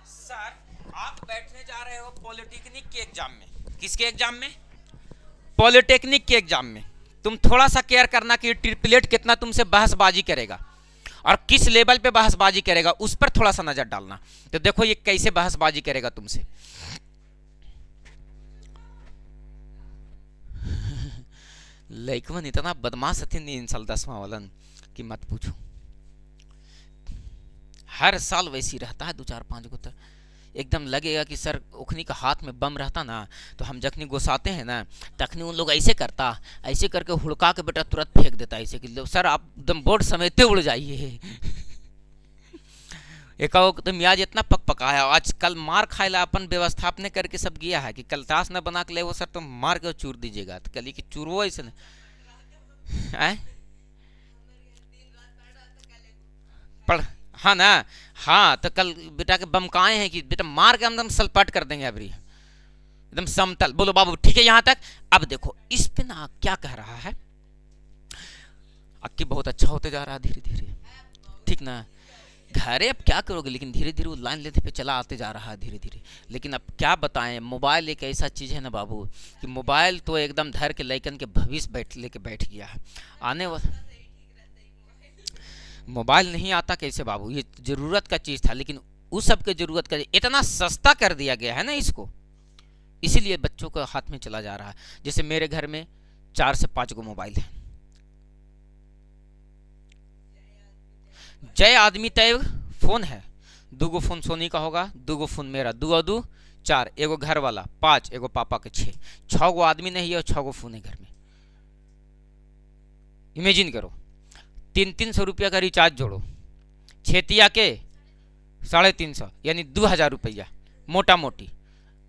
सर आप बैठने जा रहे हो पॉलिटेक्निक के एग्जाम में, किसके एग्जाम में, पॉलिटेक्निक के एग्जाम में तुम थोड़ा सा केयर करना कि ट्रिपलेट कितना तुमसे बहसबाजी करेगा और किस लेवल पे बहसबाजी करेगा, उस पर थोड़ा सा नजर डालना। तो देखो ये कैसे बहसबाजी करेगा तुमसे। लइकवन इतना बदमाश हथिन इन साल 10वां वालन कि मत पूछो। हर साल वैसी रहता है, 2-4-5 गो। तो एकदम लगेगा कि सर ओखनी का हाथ में बम रहता ना, तो हम जखनी घुसाते हैं ना तखनी उन लोग ऐसे करता, ऐसे करके हुड़का के बेटा तुरंत फेंक देता ऐसे कि सर आप एकदम बोर्ड समेते उड़ जाइए। एक तो मियाज इतना पका है, आज कल मार खाएला अपन व्यवस्था अपने करके सब गया है कि कल ताश न बना के ले वो सर तो मार के चूर दीजिएगा। तो कल की चूरवो ऐसे न पढ़, हाँ ना, हाँ तो कल बेटा के बमकाए हैं कि बेटा मार के हम एकदम सलपट कर देंगे अभी एकदम समतल। बोलो बाबू ठीक है यहाँ तक। अब देखो इस पे ना क्या कह रहा है, अक्की बहुत अच्छा होते जा रहा है धीरे धीरे, ठीक ना। घरे अब क्या करोगे, लेकिन धीरे धीरे वो लाइन लेते पे चला आते जा रहा है धीरे धीरे। लेकिन अब क्या बताएं, मोबाइल एक ऐसा चीज़ है ना बाबू कि मोबाइल तो एकदम धर के लइकन के भविष्य लेके बैठ गया है। आने वाला मोबाइल नहीं आता कैसे बाबू, ये जरूरत का चीज़ था, लेकिन उस सब के जरूरत का इतना सस्ता कर दिया गया है ना इसको, इसीलिए बच्चों के हाथ में चला जा रहा है। जैसे मेरे घर में 4 से 5 गो मोबाइल है। जय आदमी तय फोन है, 2 गो फोन सोनी का होगा, 2 गो फोन मेरा, 2 और 2 4, एगो घर वाला 5, एगो पापा के 6 गो आदमी नहीं है और 6 गो फोन है घर में। इमेजिन करो, 300 रुपया का रिचार्ज जोड़ो, 6 के 350, यानी 2000 रुपया, मोटा मोटी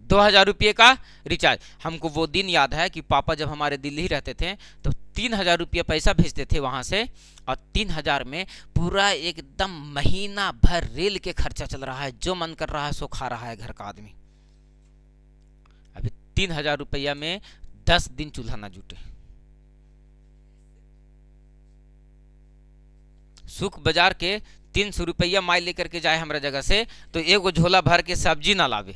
2000 रुपये का रिचार्ज। हमको वो दिन याद है कि पापा जब हमारे दिल्ली रहते थे तो 3000 रुपया पैसा भेजते थे वहाँ से, और 3000 में पूरा एकदम महीना भर रेल के खर्चा चल रहा है, जो मन कर रहा है सो खा रहा है घर का आदमी। अभी 3000 रुपया में 10 दिन चूल्हा ना जुटे। सुख बाजार के 300 रुपया माई लेकर के जाए हमारा जगह से तो एगो झोला भर के सब्जी ना लावे,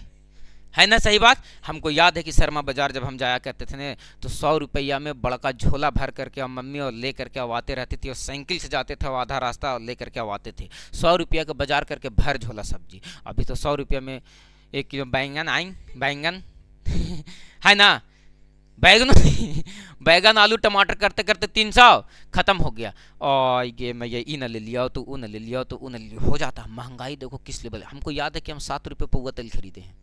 है ना सही बात। हमको याद है कि शर्मा बाजार जब हम जाया करते थे ना तो 100 रुपया में बड़का झोला भर करके और मम्मी और ले करके आते रहती थी, और साइकिल से जाते थे आधा रास्ता और ले करके आते थे। 100 रुपया का बाजार करके भर झोला सब्जी। अभी तो 100 रुपया में 1 किलो बैंगन आई, बैंगन है ना, बैगन आलू टमाटर करते करते 300 खत्म हो गया। और ये मैं ये न ले लिया तो न ले लिया तो न ले लिया, हो जाता। महंगाई देखो किस लेवल। हमको याद है कि हम 7 रुपये पौवा तेल खरीदे हैं,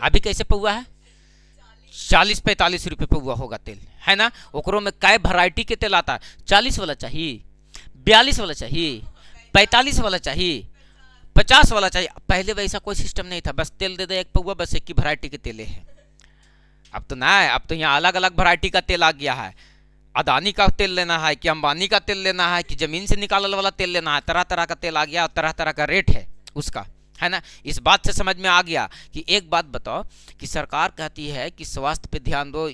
अभी कैसे पौवा है, 40-45 रुपये पौवा होगा तेल, है ना। ओकरों में कै वैरायटी के तेल आता है, 40 वाला चाहिए, 42 वाला चाहिए, 45 वाला चाहिए, 50 वाला चाहिए। पहले वैसा कोई सिस्टम नहीं था, बस तेल दे दे 1 पौवा, बस 1 ही वैरायटी के तेल है। अब तो ना है, अब तो यहाँ अलग अलग वैरायटी का तेल आ गया है। अदानी का तेल लेना है कि अंबानी का तेल लेना है कि जमीन से निकालने वाला तेल लेना है, तरह तरह का तेल आ गया और तरह तरह का रेट है उसका, है ना। इस बात से समझ में आ गया कि एक बात बताओ कि सरकार कहती है कि स्वास्थ्य पे ध्यान दो,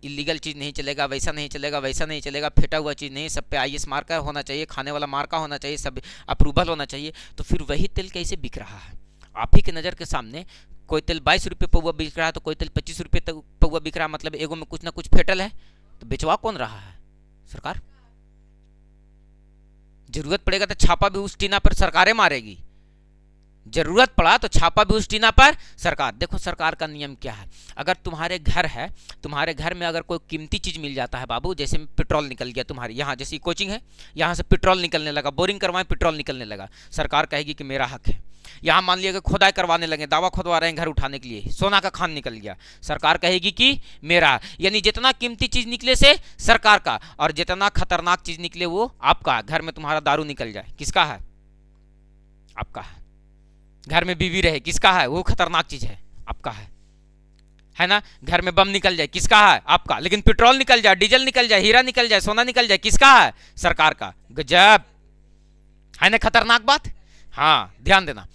इलीगल चीज़ नहीं चलेगा, वैसा नहीं चलेगा, वैसा नहीं चलेगा, फेटा हुआ चीज़ नहीं, सब पे IS मार्का होना चाहिए, खाने वाला मार्का होना चाहिए, सब अप्रूवल होना चाहिए। तो फिर वही तेल कैसे बिक रहा है आप ही के नज़र के सामने। कोई तेल 22 रुपये पौवा बिक रहा है तो कोई तेल 25 रुपये तक पौवा बिक रहा है, मतलब एगो में कुछ ना कुछ फेटल है। तो बेचवा कौन रहा है, सरकार। जरूरत पड़ेगा तो छापा भी उस टीना पर सरकारें मारेगी, जरूरत पड़ा तो छापा भी उस टीना पर सरकार। देखो सरकार का नियम क्या है, अगर तुम्हारे घर है, तुम्हारे घर में अगर कोई कीमती चीज़ मिल जाता है बाबू, जैसे पेट्रोल निकल गया तुम्हारे यहाँ, जैसे कोचिंग है यहाँ से पेट्रोल निकलने लगा, बोरिंग करवाएं पेट्रोल निकलने लगा, सरकार कहेगी कि मेरा हक है। यहाँ मान लिया कि खोदाई करवाने लगे, दावा खोदवा रहे हैं घर उठाने के लिए, सोना का खान निकल गया, सरकार कहेगी कि मेरा। यानी जितना कीमती चीज़ निकले से सरकार का, और जितना खतरनाक चीज़ निकले वो आपका। घर में तुम्हारा दारू निकल जाए किसका है, आपका है। घर में बीवी रहे किसका है, वो खतरनाक चीज है, आपका है ना। घर में बम निकल जाए किसका है, आपका। लेकिन पेट्रोल निकल जाए, डीजल निकल जाए, हीरा निकल जाए, सोना निकल जाए, किसका है, सरकार का। गजब है ना, खतरनाक बात। हाँ ध्यान देना,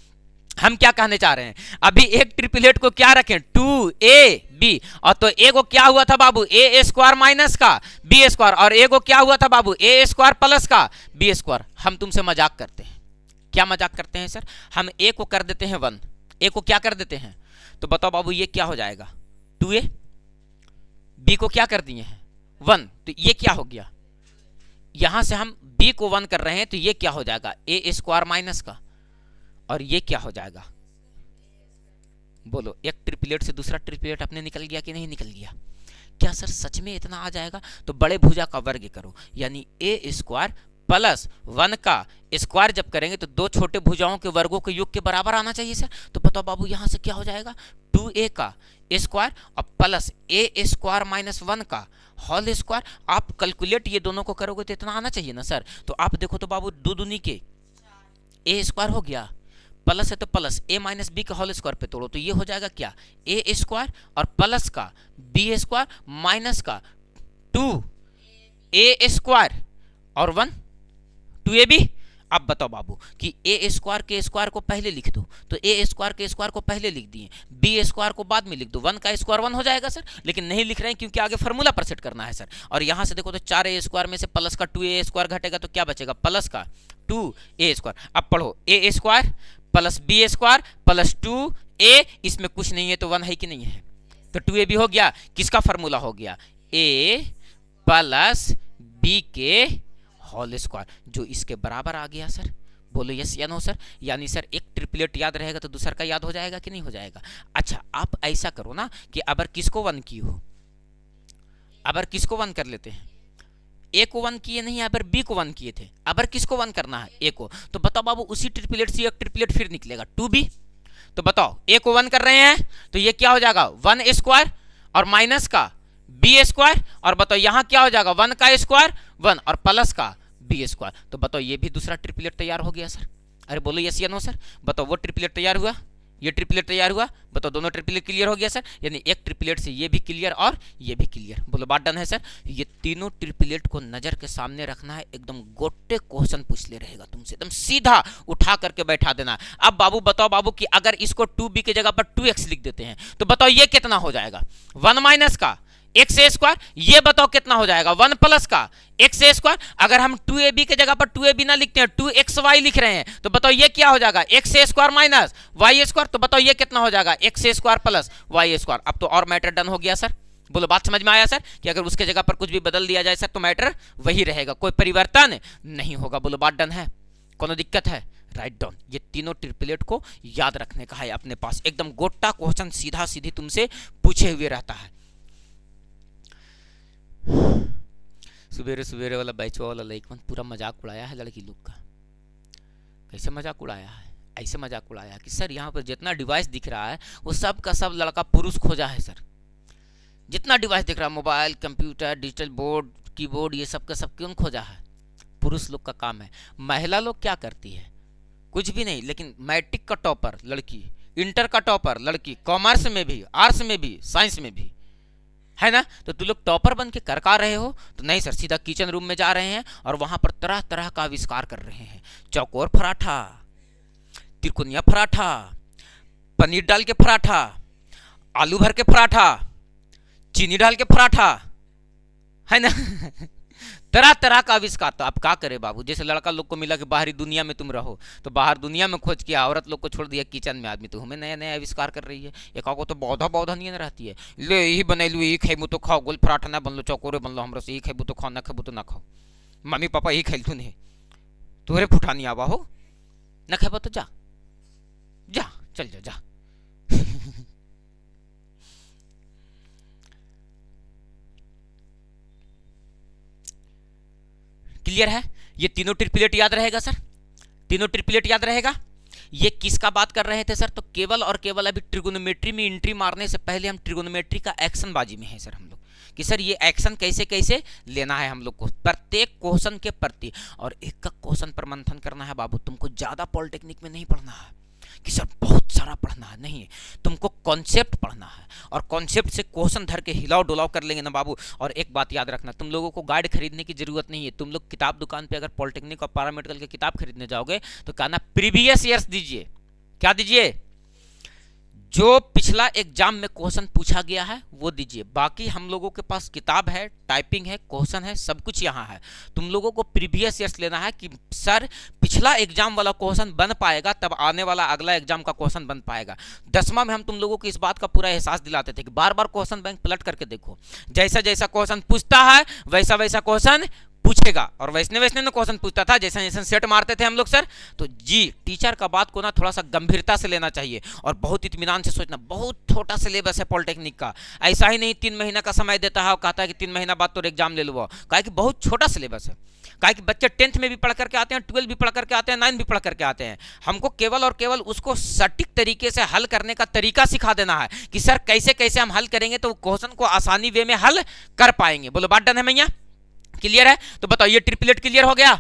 हम क्या कहने चाह रहे हैं। अभी एक ट्रिपलेट को क्या रखें, 2AB, और तो एगो क्या हुआ था बाबू, A² माइनस का B², और एगो क्या हुआ था बाबू, A² प्लस का B²। हम तुमसे मजाक करते हैं, क्या मजाक करते हैं सर, हम A को कर देते हैं 1, A को क्या कर देते हैं, तो बताओ बाबू ये क्या हो जाएगा, 2a, b को क्या कर दिए हैं 1, तो ये क्या हो गया, यहां से हम b को 1 कर रहे हैं तो ये क्या हो जाएगा a स्क्वायर माइनस का, और ये क्या हो जाएगा, बोलो एक ट्रिपलेट से दूसरा ट्रिपलेट अपने निकल गया कि नहीं निकल गया। क्या सर सच में इतना आ जाएगा, तो बड़े भुजा का वर्ग करो, यानी a स्क्वायर प्लस 1 का स्क्वायर जब करेंगे तो दो छोटे भुजाओं के वर्गों के योग के बराबर आना चाहिए सर। तो बताओ बाबू यहां से क्या हो जाएगा 2a का स्क्वायर और प्लस a स्क्वायर माइनस 1 का होल स्क्वायर। आप कैलकुलेट ये दोनों को करोगे तो इतना आना चाहिए ना सर। तो आप देखो तो बाबू दो दूनी के a स्क्वायर हो गया, प्लस है तो प्लस a माइनस बी का होल स्क्वायर पे तोड़ो तो ये हो जाएगा क्या a स्क्वायर और प्लस का b स्क्वायर माइनस का 2a स्क्वायर और 1 2ab। अब बताओ बाबू कि a स्क्वायर के स्क्वायर को पहले लिख दो, तो a स्क्वायर के स्क्वायर को पहले लिख दिए, b स्क्वायर को बाद में लिख दो, 1 का स्क्वायर 1 हो जाएगा सर। लेकिन नहीं लिख रहे हैं क्योंकि आगे फार्मूला पर सेट करना है सर। और यहां से देखो तो 4a स्क्वायर में से प्लस का 2a स्क्वायर घटेगा तो क्या बचेगा प्लस का 2a स्क्वायर। अब पढ़ो a square plus b square plus 2a, इसमें कुछ नहीं है तो 1 है कि नहीं है, तो 2ab हो गया। किसका फार्मूला हो गया a प्लस b के होल स्क्वायर, जो इसके बराबर आ गया सर। बोलो यस या नो सर। यानी सर एक ट्रिपलेट याद रहेगा तो दूसरा का याद हो जाएगा कि नहीं हो जाएगा। अच्छा आप ऐसा करो ना कि अबर किसको 1 की हो, अबर किसको 1 कर लेते हैं, ए को 1 किए नहीं, अबर बी को 1 किए थे, अबर किसको 1 करना है ए को। तो बताओ बाबू उसी ट्रिपलेट से एक ट्रिपलेट फिर निकलेगा 2b। तो बताओ ए को 1 कर रहे हैं तो ये क्या हो जाएगा 1 स्क्वायर और माइनस का b स्क्वायर, और बताओ यहां क्या हो जाएगा 1 का स्क्वायर 1 और प्लस का b स्क्वायर। तो बताओ ये भी दूसरा ट्रिपलेट तैयार हो गया सर। अरे बोलो यस या नो सर। बताओ वो ट्रिपलेट तैयार हुआ, ये ट्रिपलेट तैयार हुआ, बताओ दोनों ट्रिपलेट क्लियर हो गया सर। यानी एक ट्रिपलेट से ये भी क्लियर और ये भी क्लियर। बोलो बात डन है सर। ये तीनों ट्रिपलेट को नजर के सामने रखना है, एकदम गोटे क्वेश्चन पूछ ले रहेगा तुमसे, एकदम सीधा उठा करके बैठा देना। अब बाबू बताओ बाबू कि अगर इसको 2b की जगह पर 2x लिख देते हैं तो बताओ ये कितना हो जाएगा 1 माइनस का x स्क्वायर, ये बताओ कितना हो जाएगा 1 प्लस का x स्क्वायर। अगर हम 2ab की जगह पर 2ab ना लिखते हैं 2xy लिख रहे हैं तो बताओ ये क्या हो जाएगा x square minus y square. तो बताओ ये कितना हो जाएगा x square plus y square. अब तो और मैटर डन हो गया सर। बोलो बात समझ में आया सर कि अगर उसके जगह पर कुछ भी बदल दिया जाए सर तो मैटर वही रहेगा, कोई परिवर्तन नहीं होगा। बोलो बात डन है, कोनो दिक्कत है। Write down. ये तीनों ट्रिपलेट को याद रखने का है अपने पास, एकदम गोटा क्वेश्चन सीधा सीधी तुमसे पूछे हुए रहता है। सुबेरे सुबेरे वाला बैचवा वाला लाइक पूरा मजाक उड़ाया है लड़की लोग का। कैसे मजाक उड़ाया है, ऐसे मजाक उड़ाया कि सर यहाँ पर जितना डिवाइस दिख रहा है वो सब का सब लड़का पुरुष खोजा है सर। जितना डिवाइस दिख रहा है mobile computer digital board keyboard ये सब का सब क्यों खोजा है, पुरुष लोग का काम है। महिला लोग क्या करती है कुछ भी नहीं, लेकिन मैट्रिक का टॉपर लड़की, इंटर का टॉपर लड़की, कॉमर्स में भी आर्ट्स में भी साइंस में भी है ना। तो तुम लोग टॉपर बन के कर रहे हो तो नहीं सर, सीधा किचन रूम में जा रहे हैं और वहां पर तरह तरह का आविष्कार कर रहे हैं। चौकोर पराठा, त्रिकोणीय पराठा, पनीर डाल के पराठा, आलू भर के पराठा, चीनी डाल के पराठा, है ना तरह तरह का आविष्कार। तो आप क्या करें बाबू, जैसे लड़का लोग को मिला कि बाहरी दुनिया में तुम रहो तो बाहर दुनिया में खोज किया, औरत लोग को छोड़ दिया किचन में, आदमी तो हमें नया नया आविष्कार कर रही है। एक को तो बौधा बौधा नहीं रहती है, ले यही बनैलू यही खेबू तो खाओ, गोल पराठा ना बनलो चौकोरे बनलो, हमरा से यही खेबू तो खाओ, ना खेबू तो ना खाओ, मम्मी पापा यही खेल नहीं तुहरे फुटानी आवा हो, ना खेबो तो जा जा चल जा जा क्लियर है। ये तीनों ट्रिपलेट याद रहेगा सर, तीनों ट्रिपलेट याद रहेगा। ये किसका बात कर रहे थे सर, तो केवल और केवल अभी ट्रिगोनोमेट्री में एंट्री मारने से पहले हम ट्रिगोनोमेट्री का एक्शन बाजी में है सर हम लोग, कि सर ये एक्शन कैसे कैसे लेना है हम लोग को प्रत्येक क्वेश्चन के प्रति, और एक का क्वेश्चन पर मंथन करना है बाबू। तुमको ज्यादा पॉलिटेक्निक में नहीं पढ़ना है कि सर बहुत सारा पढ़ना है, नहीं, तुमको कॉन्सेप्ट पढ़ना है और कॉन्सेप्ट से क्वेश्चन धर के हिलाव डुलाव कर लेंगे ना बाबू। और एक बात याद रखना, तुम लोगों को गाइड खरीदने की जरूरत नहीं है। तुम लोग किताब दुकान पे अगर पॉलिटेक्निक और पैरामेडिकल की किताब खरीदने जाओगे तो कहना प्रीवियस ईयर्स दीजिए, क्या दीजिए, जो पिछला एग्जाम में क्वेश्चन पूछा गया है वो दीजिए, बाकी हम लोगों के पास किताब है, टाइपिंग है, क्वेश्चन है, सब कुछ यहाँ है। तुम लोगों को प्रीवियस ईयर्स लेना है कि सर पिछला एग्जाम वाला क्वेश्चन बन पाएगा तब आने वाला अगला एग्जाम का क्वेश्चन बन पाएगा। 10वां में हम तुम लोगों को इस बात का पूरा एहसास दिलाते थे कि बार बार क्वेश्चन बैंक पलट करके देखो, जैसा जैसा क्वेश्चन पूछता है वैसा वैसा क्वेश्चन पूछेगा। और वैसने वैसने ना क्वेश्चन पूछता था, जैसा जैसा सेट मारते थे हम लोग सर। तो जी टीचर का बात को ना थोड़ा सा गंभीरता से लेना चाहिए और बहुत इत्मीनान से सोचना। बहुत छोटा सिलेबस है पॉलिटेक्निक का, ऐसा ही नहीं 3 महीना का समय देता है और कहता है कि 3 महीना बाद तो एग्जाम ले लो, काहे कि बहुत छोटा सिलेबस है। काहे कि बच्चे 10th में भी पढ़ करके आते हैं, 12 भी पढ़ करके आते हैं, 9 भी पढ़ करके आते हैं। हमको केवल और केवल उसको सटीक तरीके से हल करने का तरीका सिखा देना है कि सर कैसे कैसे हम हल करेंगे तो क्वेश्चन को आसानी वे में हल कर पाएंगे। बोलो बात डन है भैया, क्लियर है? तो बताओ ये ट्रिपलेट क्लियर हो गया?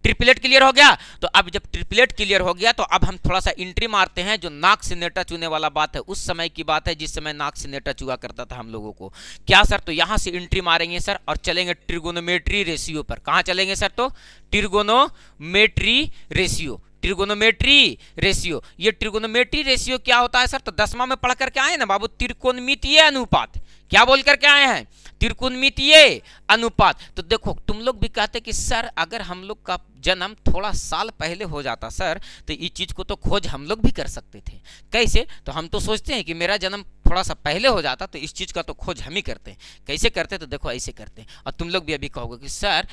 ट्रिपलेट क्लियर हो गया? तो अब जब ट्रिपलेट क्लियर हो गया तो अब हम थोड़ा सा एंट्री मारते हैं। जो नाक से नेटा चूने वाला बात है उस समय की बात है जिस समय नाक से नेटा चुआ करता था हम लोगों को। क्या सर? तो यहां से एंट्री मारेंगे सर और चलेंगे ट्रिगोनोमेट्री रेशियो पर। कहां चलेंगे सर? तो ट्रिगोनोमेट्री रेशियो। ट्रिगोनोमेट्री रेशियो, ये ट्रिगोनोमेट्री रेशियो क्या होता है सर? तो 10वां में पढ़ करके आए ना बाबू, त्रिकोणमितीय अनुपात। क्या बोल करके आए हैं? त्रिकोणमितीय अनुपात। तो देखो तुम लोग भी कहते कि सर अगर हम लोग का जन्म थोड़ा साल पहले हो जाता सर तो इस चीज को तो खोज हम लोग भी कर सकते थे। कैसे? तो हम तो सोचते हैं कि मेरा जन्म थोड़ा सा पहले हो जाता तो इस चीज का तो खोज हम ही करते हैं। कैसे करते? तो देखो ऐसे करते हैं। और तुम लोग भी अभी कहोगे कि सर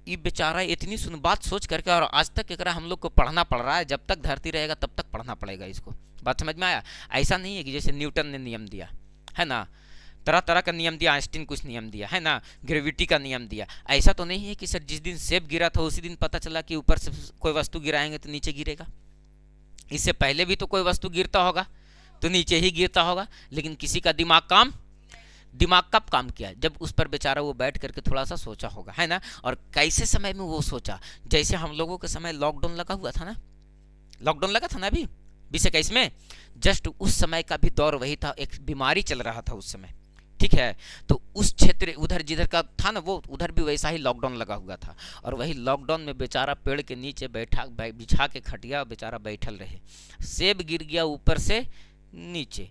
ये बेचारा इतनी सुन बात सोच करके और आज तक एकरा हम लोग को पढ़ना पड़ रहा है, जब तक धरती रहेगा तब तक पढ़ना पड़ेगा इसको। बात समझ में आया? ऐसा नहीं है कि जैसे न्यूटन ने नियम दिया है ना, तरह तरह का नियम दिया, आइंस्टीन कुछ नियम दिया है ना, ग्रेविटी का नियम दिया। ऐसा तो नहीं है कि सर जिस दिन सेब गिरा था उसी दिन पता चला कि ऊपर से कोई वस्तु गिराएंगे तो नीचे गिरेगा। इससे पहले भी तो कोई वस्तु गिरता होगा तो नीचे ही गिरता होगा। लेकिन किसी का दिमाग कब काम किया? जब उस पर बेचारा वो बैठ करके थोड़ा सा सोचा होगा, है ना। और कैसे समय में वो सोचा? जैसे हम लोगों के समय लॉकडाउन लगा हुआ था ना, लॉकडाउन लगा था ना अभी 2021 में, जस्ट उस समय का भी दौर वही था। एक बीमारी चल रहा था उस समय, ठीक है। तो उस क्षेत्र उधर जिधर का था ना वो उधर भी वैसा ही लॉकडाउन लगा हुआ था। और वही लॉकडाउन में बेचारा पेड़ के नीचे बैठा बिछा के खटिया बेचारा बैठल रहे, सेब गिर गया ऊपर से नीचे।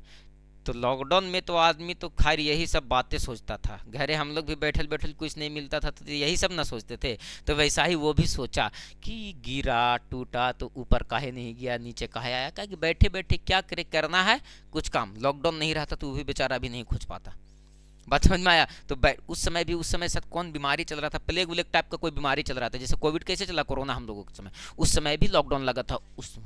तो लॉकडाउन में तो आदमी तो खैर यही सब बातें सोचता था। घरे हम लोग भी बैठल बैठल कुछ नहीं मिलता था तो यही सब ना सोचते थे। तो वैसा ही वो भी सोचा कि गिरा टूटा तो ऊपर काहे नहीं गया, नीचे काहे आया। क्या कि बैठे बैठे क्या करे, करना है कुछ काम। लॉकडाउन नहीं रहता तो वो भी बेचारा भी नहीं खोज पाता। बात समझ में आया? तो उस समय सर कौन बीमारी चल रहा था? प्लेग व्लेग टाइप का कोई बीमारी चल रहा था। जैसे कोविड कैसे चला, कोरोना हम लोगों के समय, उस समय भी लॉकडाउन लगा था। उस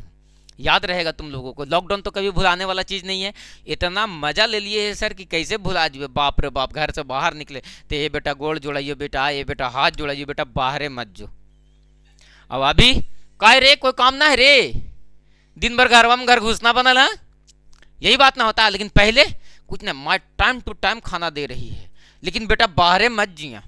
याद रहेगा तुम लोगों को, लॉकडाउन तो कभी भुलाने वाला चीज़ नहीं है। इतना मजा ले लिए है सर कि कैसे भुला जुए। बाप रे बाप, घर से बाहर निकले तो ये बेटा गोड़ जोड़ाइए बेटा, ये बेटा हाथ जोड़ाइए बेटा, बाहरे मत जो। अब अभी काहे रे, कोई काम ना है रे, दिन भर घरवा में घर घुसना बनल है, यही बात ना होता। लेकिन पहले कुछ ना, माँ टाइम टू टाइम खाना दे रही है, लेकिन बेटा बाहरे मत जिया,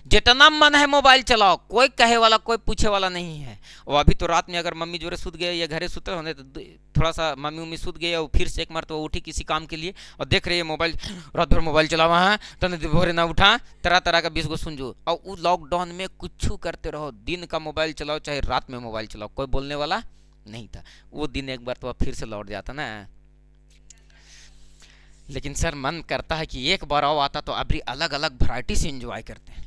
जितना मन है मोबाइल चलाओ, कोई कहे वाला कोई पूछे वाला नहीं है। और अभी तो रात में अगर मम्मी जोरे सुत गए या घरे सुते होने तो थोड़ा सा मम्मी उम्मी सुत गए और फिर से एक मरतबा उठी किसी काम के लिए और देख रही है मोबाइल, रात भर मोबाइल चलावा है तो भोरे ना उठा, तरह तरह का 20 गो सुन जो। और वो लॉकडाउन में कुछ करते रहो, दिन का मोबाइल चलाओ चाहे रात में मोबाइल चलाओ, कोई बोलने वाला नहीं था। वो दिन एक बार तो फिर से लौट जाता ना। लेकिन सर मन करता है कि एक बार आओ आता तो अभी अलग अलग वैरायटी से एंजॉय करते हैं।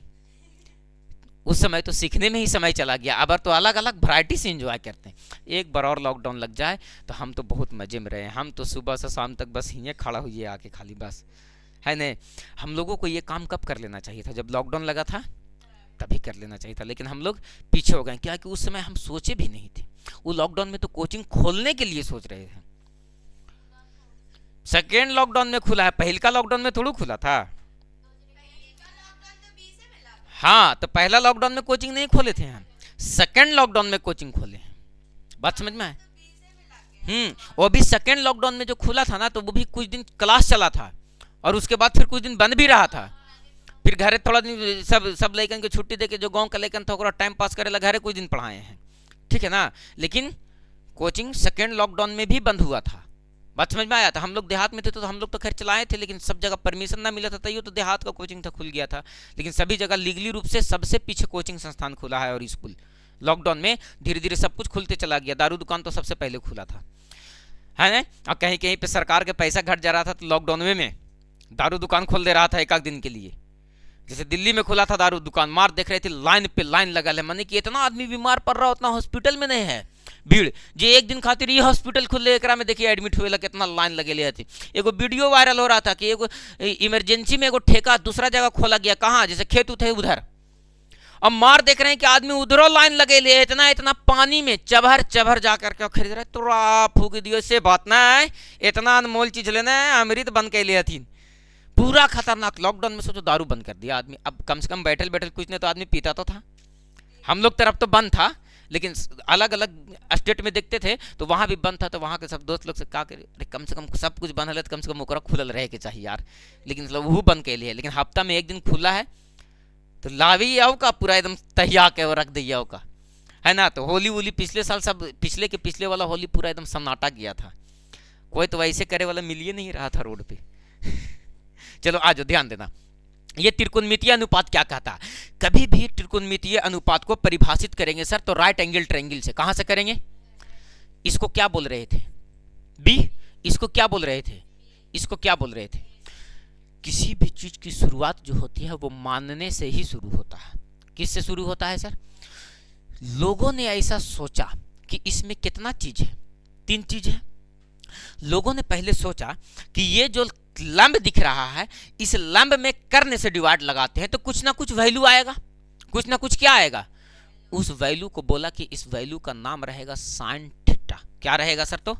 उस समय तो सीखने में ही समय चला गया, अब तो अलग अलग वैरायटी से एंजॉय करते हैं। एक बार और लॉकडाउन लग जाए तो हम तो बहुत मजे में रहे। हम तो सुबह से शाम तक बस यहीं खड़ा हुई आके खाली बस, है नहीं। हम लोगों को ये काम कब कर लेना चाहिए था? जब लॉकडाउन लगा था तभी कर लेना चाहिए था। लेकिन हम लोग पीछे हो गए, क्या कि उस समय हम सोचे भी नहीं थे। वो लॉकडाउन में तो कोचिंग खोलने के लिए सोच रहे थे। सेकेंड लॉकडाउन में खुला है, पहले का लॉकडाउन में थोड़ा खुला था। हाँ, तो पहला लॉकडाउन में कोचिंग नहीं खोले थे हम, सेकेंड लॉकडाउन में कोचिंग खोले हैं। बात समझ में आए? वो भी सेकेंड लॉकडाउन में जो खुला था ना तो वो भी कुछ दिन क्लास चला था और उसके बाद फिर कुछ दिन बंद भी रहा था। फिर घरे थोड़ा दिन सब लड़कन के छुट्टी देके जो गांव का लड़कन था ओकरा टाइम पास करे ला घरे कुछ दिन पढ़ाए हैं, ठीक है ना। लेकिन कोचिंग सेकेंड लॉकडाउन में भी बंद हुआ था। बात समझ में आया था? हम लोग देहात में थे तो हम लोग तो खैर चलाए थे, लेकिन सब जगह परमिशन ना मिला था तैयो तो देहात का कोचिंग था खुल गया था। लेकिन सभी जगह लीगली रूप से सबसे पीछे कोचिंग संस्थान खुला है और स्कूल। लॉकडाउन में धीरे धीरे सब कुछ खुलते चला गया। दारू दुकान तो सबसे पहले खुला था। है ना। और कहीं कहीं पे सरकार के पैसा घट जा रहा था तो लॉकडाउन में दारू दुकान खोल दे रहा था एक दिन के लिए। जैसे दिल्ली में खुला था दारू दुकान, मार देख रहे थे लाइन पे लाइन लगा है, माने कि इतना आदमी बीमार पड़ रहा उतना हॉस्पिटल में नहीं है भीड़। जे एक दिन खातिर ये हॉस्पिटल खुले एकरा में देखिए एडमिट हुए कितना लाइन लगे ले थी। एगो वीडियो वायरल हो रहा था कि एगो इमरजेंसी में एगो ठेका दूसरा जगह खोला गया, कहाँ जैसे खेत उठे उधर, अब मार देख रहे हैं कि आदमी उधरों लाइन लगे लिए, इतना इतना पानी में चबहर चबहर जाकर के खरीद रहे। तो फूक दियो से बात ना है, इतना अनमोल चीज लेना है, अमृत बन के लिए थी। पूरा खतरनाक लॉकडाउन में सोचो दारू बंद कर दिया आदमी। अब कम से कम बैठल बैठल कुछ नहीं तो आदमी पीता तो था। हम लोग तरफ तो बंद था, लेकिन अलग अलग स्टेट में देखते थे तो वहाँ भी बंद था। तो वहाँ के सब दोस्त लोग से कहा कि अरे कम से कम सब कुछ बंद है तो कम से कम ओकरा खुलल रहे के चाहिए यार। लेकिन मतलब वो बंद के लिए, लेकिन हफ्ता में एक दिन खुला है तो लावी आओ का पूरा एकदम तहिया के रख दिया का, है ना। तो होली वोली पिछले साल सब पिछले के पिछले वाला होली पूरा एकदम सन्नाटा गया था, कोई तो वैसे करे वाला मिल ही नहीं रहा था रोड पे। चलो आज ध्यान देना, ये त्रिकोणमितीय अनुपात क्या कहता है। कभी भी त्रिकोणमितीय अनुपात को परिभाषित करेंगे सर तो राइट एंगल ट्रायंगल से। कहां से करेंगे, इसको क्या बोल रहे थे बी, इसको क्या बोल रहे थे, इसको क्या बोल रहे थे। किसी भी चीज की शुरुआत जो होती है वो मानने से ही शुरू होता है। किससे शुरू होता है सर, लोगों ने ऐसा सोचा कि इसमें कितना चीज है, 3 चीज है। लोगों ने पहले सोचा कि ये जो लंब दिख रहा है इस लंब में कर्ण से डिवाइड लगाते हैं तो कुछ ना कुछ वैल्यू आएगा, कुछ ना कुछ क्या आएगा। उस वैल्यू को बोला कि इस वैल्यू का नाम रहेगा साइन थीटा। क्या रहेगा सर, तो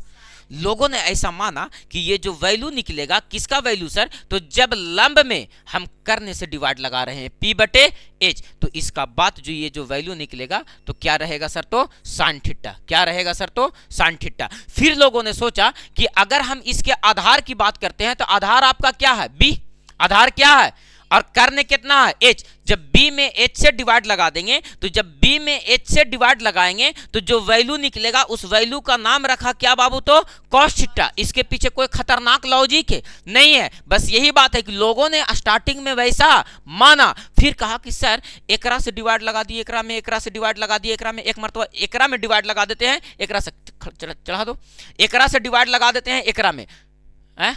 लोगों ने ऐसा माना कि ये जो वैल्यू निकलेगा, किसका वैल्यू सर, तो जब लंब में हम कर्ण से डिवाइड लगा रहे हैं P बटे H, तो इसका बात जो ये जो वैल्यू निकलेगा तो क्या रहेगा सर, तो साइन थीटा। क्या रहेगा सर, तो साइन थीटा। फिर लोगों ने सोचा कि अगर हम इसके आधार की बात करते हैं तो आधार आपका क्या है, B, आधार क्या है, और कर्ण कितना है, H। जब B में H से डिवाइड लगा देंगे तो जब B में H से डिवाइड लगाएंगे तो जो वैल्यू निकलेगा उस वैल्यू का नाम रखा क्या बाबू, तो कॉस थीटा। इसके पीछे कोई खतरनाक लॉजिक है नहीं है, बस यही बात है कि लोगों ने स्टार्टिंग में वैसा माना, फिर कहा कि सर एकरा से डिवाइड लगा दिए एकरा में, एकरा से डिवाइड लगा दिए एकरा में, एक मरतबा एकरा में डिवाइड लगा देते हैं, एकरा से चढ़ा दो, एकरा से डिवाइड लगा देते हैं एकरा में, है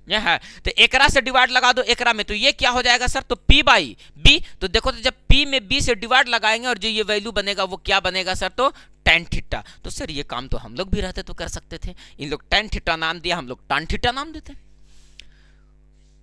यह है तो एकरा से डिवाइड लगा दो एकरा में, तो ये क्या हो जाएगा सर, तो P बाई B। तो देखो तो जब P में B से डिवाइड लगाएंगे और जो ये वैल्यू बनेगा वो क्या बनेगा सर, तो tan थीटा। तो सर ये काम तो हम लोग भी रहते तो कर सकते थे, इन लोग tan थीटा नाम दिया, हम लोग tan थीटा नाम देते।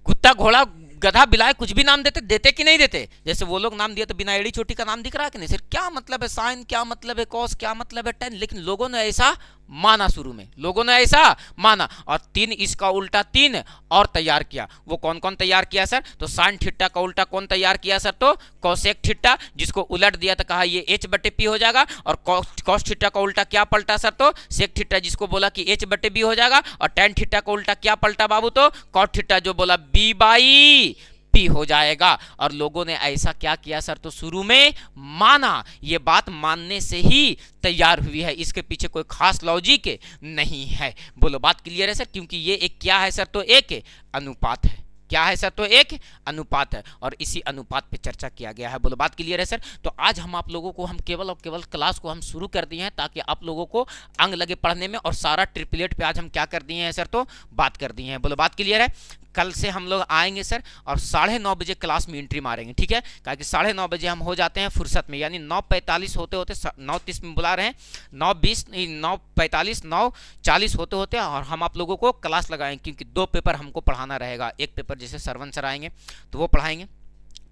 कुत्ता घोड़ा गधा बिलाए कुछ भी नाम देते, देते कि नहीं देते, जैसे वो लोग नाम दिया तो बिना एड़ी चोटी का नाम दिख रहा है कि नहीं सर। क्या मतलब है साइन, क्या मतलब है कॉस, क्या मतलब है टेन, लेकिन लोगों ने ऐसा माना, शुरू में लोगों ने ऐसा माना और 3 इसका उल्टा 3 और तैयार किया। वो कौन कौन तैयार किया सर, तो साइन थीटा का उल्टा कौन तैयार किया सर, तो कोसेक थीटा, जिसको उलट दिया तो कहा ये H बटे P हो जाएगा। और कॉस थीटा का उल्टा क्या पलटा सर, तो सेक थीटा, जिसको बोला कि H बटे B हो जाएगा। और टेन थीटा का उल्टा क्या पलटा बाबू, तो कॉट थीटा, जो बोला B बाई P हो जाएगा। और लोगों ने ऐसा क्या किया सर, तो शुरू में माना, ये बात मानने से ही तैयार हुई है, इसके पीछे कोई खास लॉजिक नहीं है। बोलो बात क्लियर है सर, क्योंकि ये एक क्या है सर, तो एक अनुपात है। क्या है सर, तो एक अनुपात है और इसी अनुपात पे चर्चा किया गया है। बोलो बात क्लियर है सर। तो आज हम आप लोगों को हम केवल और केवल क्लास को हम शुरू कर दिए हैं ताकि आप लोगों को अंग लगे पढ़ने में, और सारा ट्रिपलेट पे आज हम क्या कर दिए हैं सर, तो बात कर दिए हैं। बोलो बात क्लियर है। कल से हम लोग आएंगे सर और 9:30 बजे क्लास में एंट्री मारेंगे, ठीक है, क्योंकि 9:30 बजे हम हो जाते हैं फुर्सत में, यानी 9:45 होते होते 9:30 में बुला रहे हैं, 9:20 9:45 9:40 होते होते और हम आप लोगों को क्लास लगाएंगे, क्योंकि 2 पेपर हमको पढ़ाना रहेगा। एक पेपर जैसे सरवन सर आएंगे तो वो पढ़ाएंगे,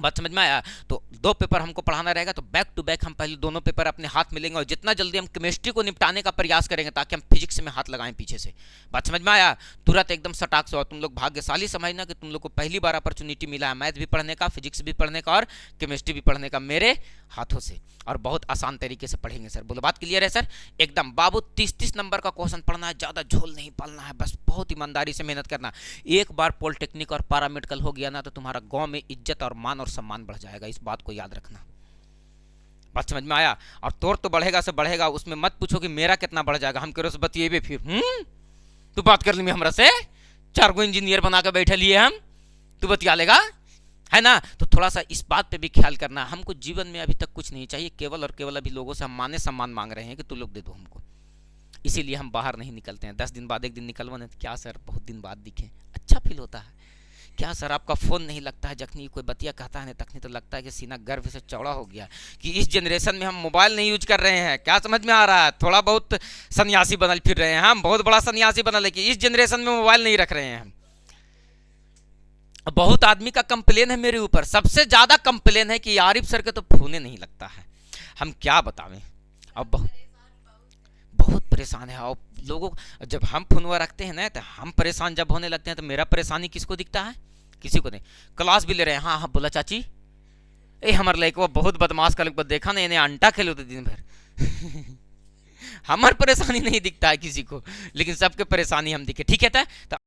बात समझ में आया। तो 2 पेपर हमको पढ़ाना रहेगा, तो बैक टू बैक हम पहले दोनों पेपर अपने हाथ में लेंगे और जितना जल्दी हम केमिस्ट्री को निपटाने का प्रयास करेंगे ताकि हम फिजिक्स में हाथ लगाएं पीछे से। बात समझ में आया, तुरंत एकदम सटाक से। और तुम लोग भाग्यशाली समझना कि तुम लोग को पहली बार अपॉर्चुनिटी मिला है मैथ भी पढ़ने का, फिजिक्स भी पढ़ने का और केमिस्ट्री भी पढ़ने का मेरे हाथों से, और बहुत आसान तरीके से पढ़ेंगे सर। बोलो बात क्लियर है सर एकदम। बाबू 30-30 नंबर का क्वेश्चन पढ़ना है, ज़्यादा झोल नहीं पालना है, बस बहुत ईमानदारी से मेहनत करना। एक बार पॉलिटेक्निक और पैरामेडिकल हो गया ना तो तुम्हारा गाँव में इज्जत और मान और सम्मान बढ़ जाएगा, इस बात को याद रखना। बात समझ में आया। और तोर तो बढ़ेगा से बढ़ेगा, उसमें मत पूछो कि मेरा कितना बढ़ जाएगा, हम करो से बतिएबे फिर तू बात कर ली हमरा से, 4 गो इंजीनियर बना के बैठे लिए हम, तू बतिया लेगा, है ना। तो थोड़ा सा इस बात पे भी ख्याल करना। हमको जीवन में अभी तक कुछ नहीं चाहिए, केवल और केवल अभी लोगों से हम माने सम्मान मांग रहे हैं कि तू लोग दे दो हमको, इसीलिए हम बाहर नहीं निकलते हैं। 10 दिन बाद एक दिन निकलवा नहीं, क्या सर बहुत दिन बाद दिखे, अच्छा फील होता है। क्या सर आपका फ़ोन नहीं लगता है, जखनी कोई बतिया कहता है तखनी तो लगता है कि सीना गर्व से चौड़ा हो गया, कि इस जनरेशन में हम मोबाइल नहीं यूज कर रहे हैं। क्या समझ में आ रहा है? थोड़ा बहुत सन्यासी बनल फिर रहे हैं हम, बहुत बड़ा सन्यासी बनल है कि इस जनरेशन में मोबाइल नहीं रख रहे हैं हम। बहुत आदमी का कंप्लेन है मेरे ऊपर, सबसे ज़्यादा कंप्लेन है कि आरिफ सर के तो फोने नहीं लगता है। हम क्या बतावें, अब बहुत परेशान है। और लोगों जब हम फोनवा रखते हैं ना तो हम परेशान जब होने लगते हैं तो मेरा परेशानी किसको दिखता है? किसी को नहीं। क्लास भी ले रहे हैं, हाँ हाँ बोला चाची, ए हमारे लड़का बहुत बदमाश कर देखा ना, इन्हें अंटा खेलो तो दिन भर हमार परेशानी नहीं दिखता है किसी को, लेकिन सबके परेशानी हम दिखे। ठीक है तो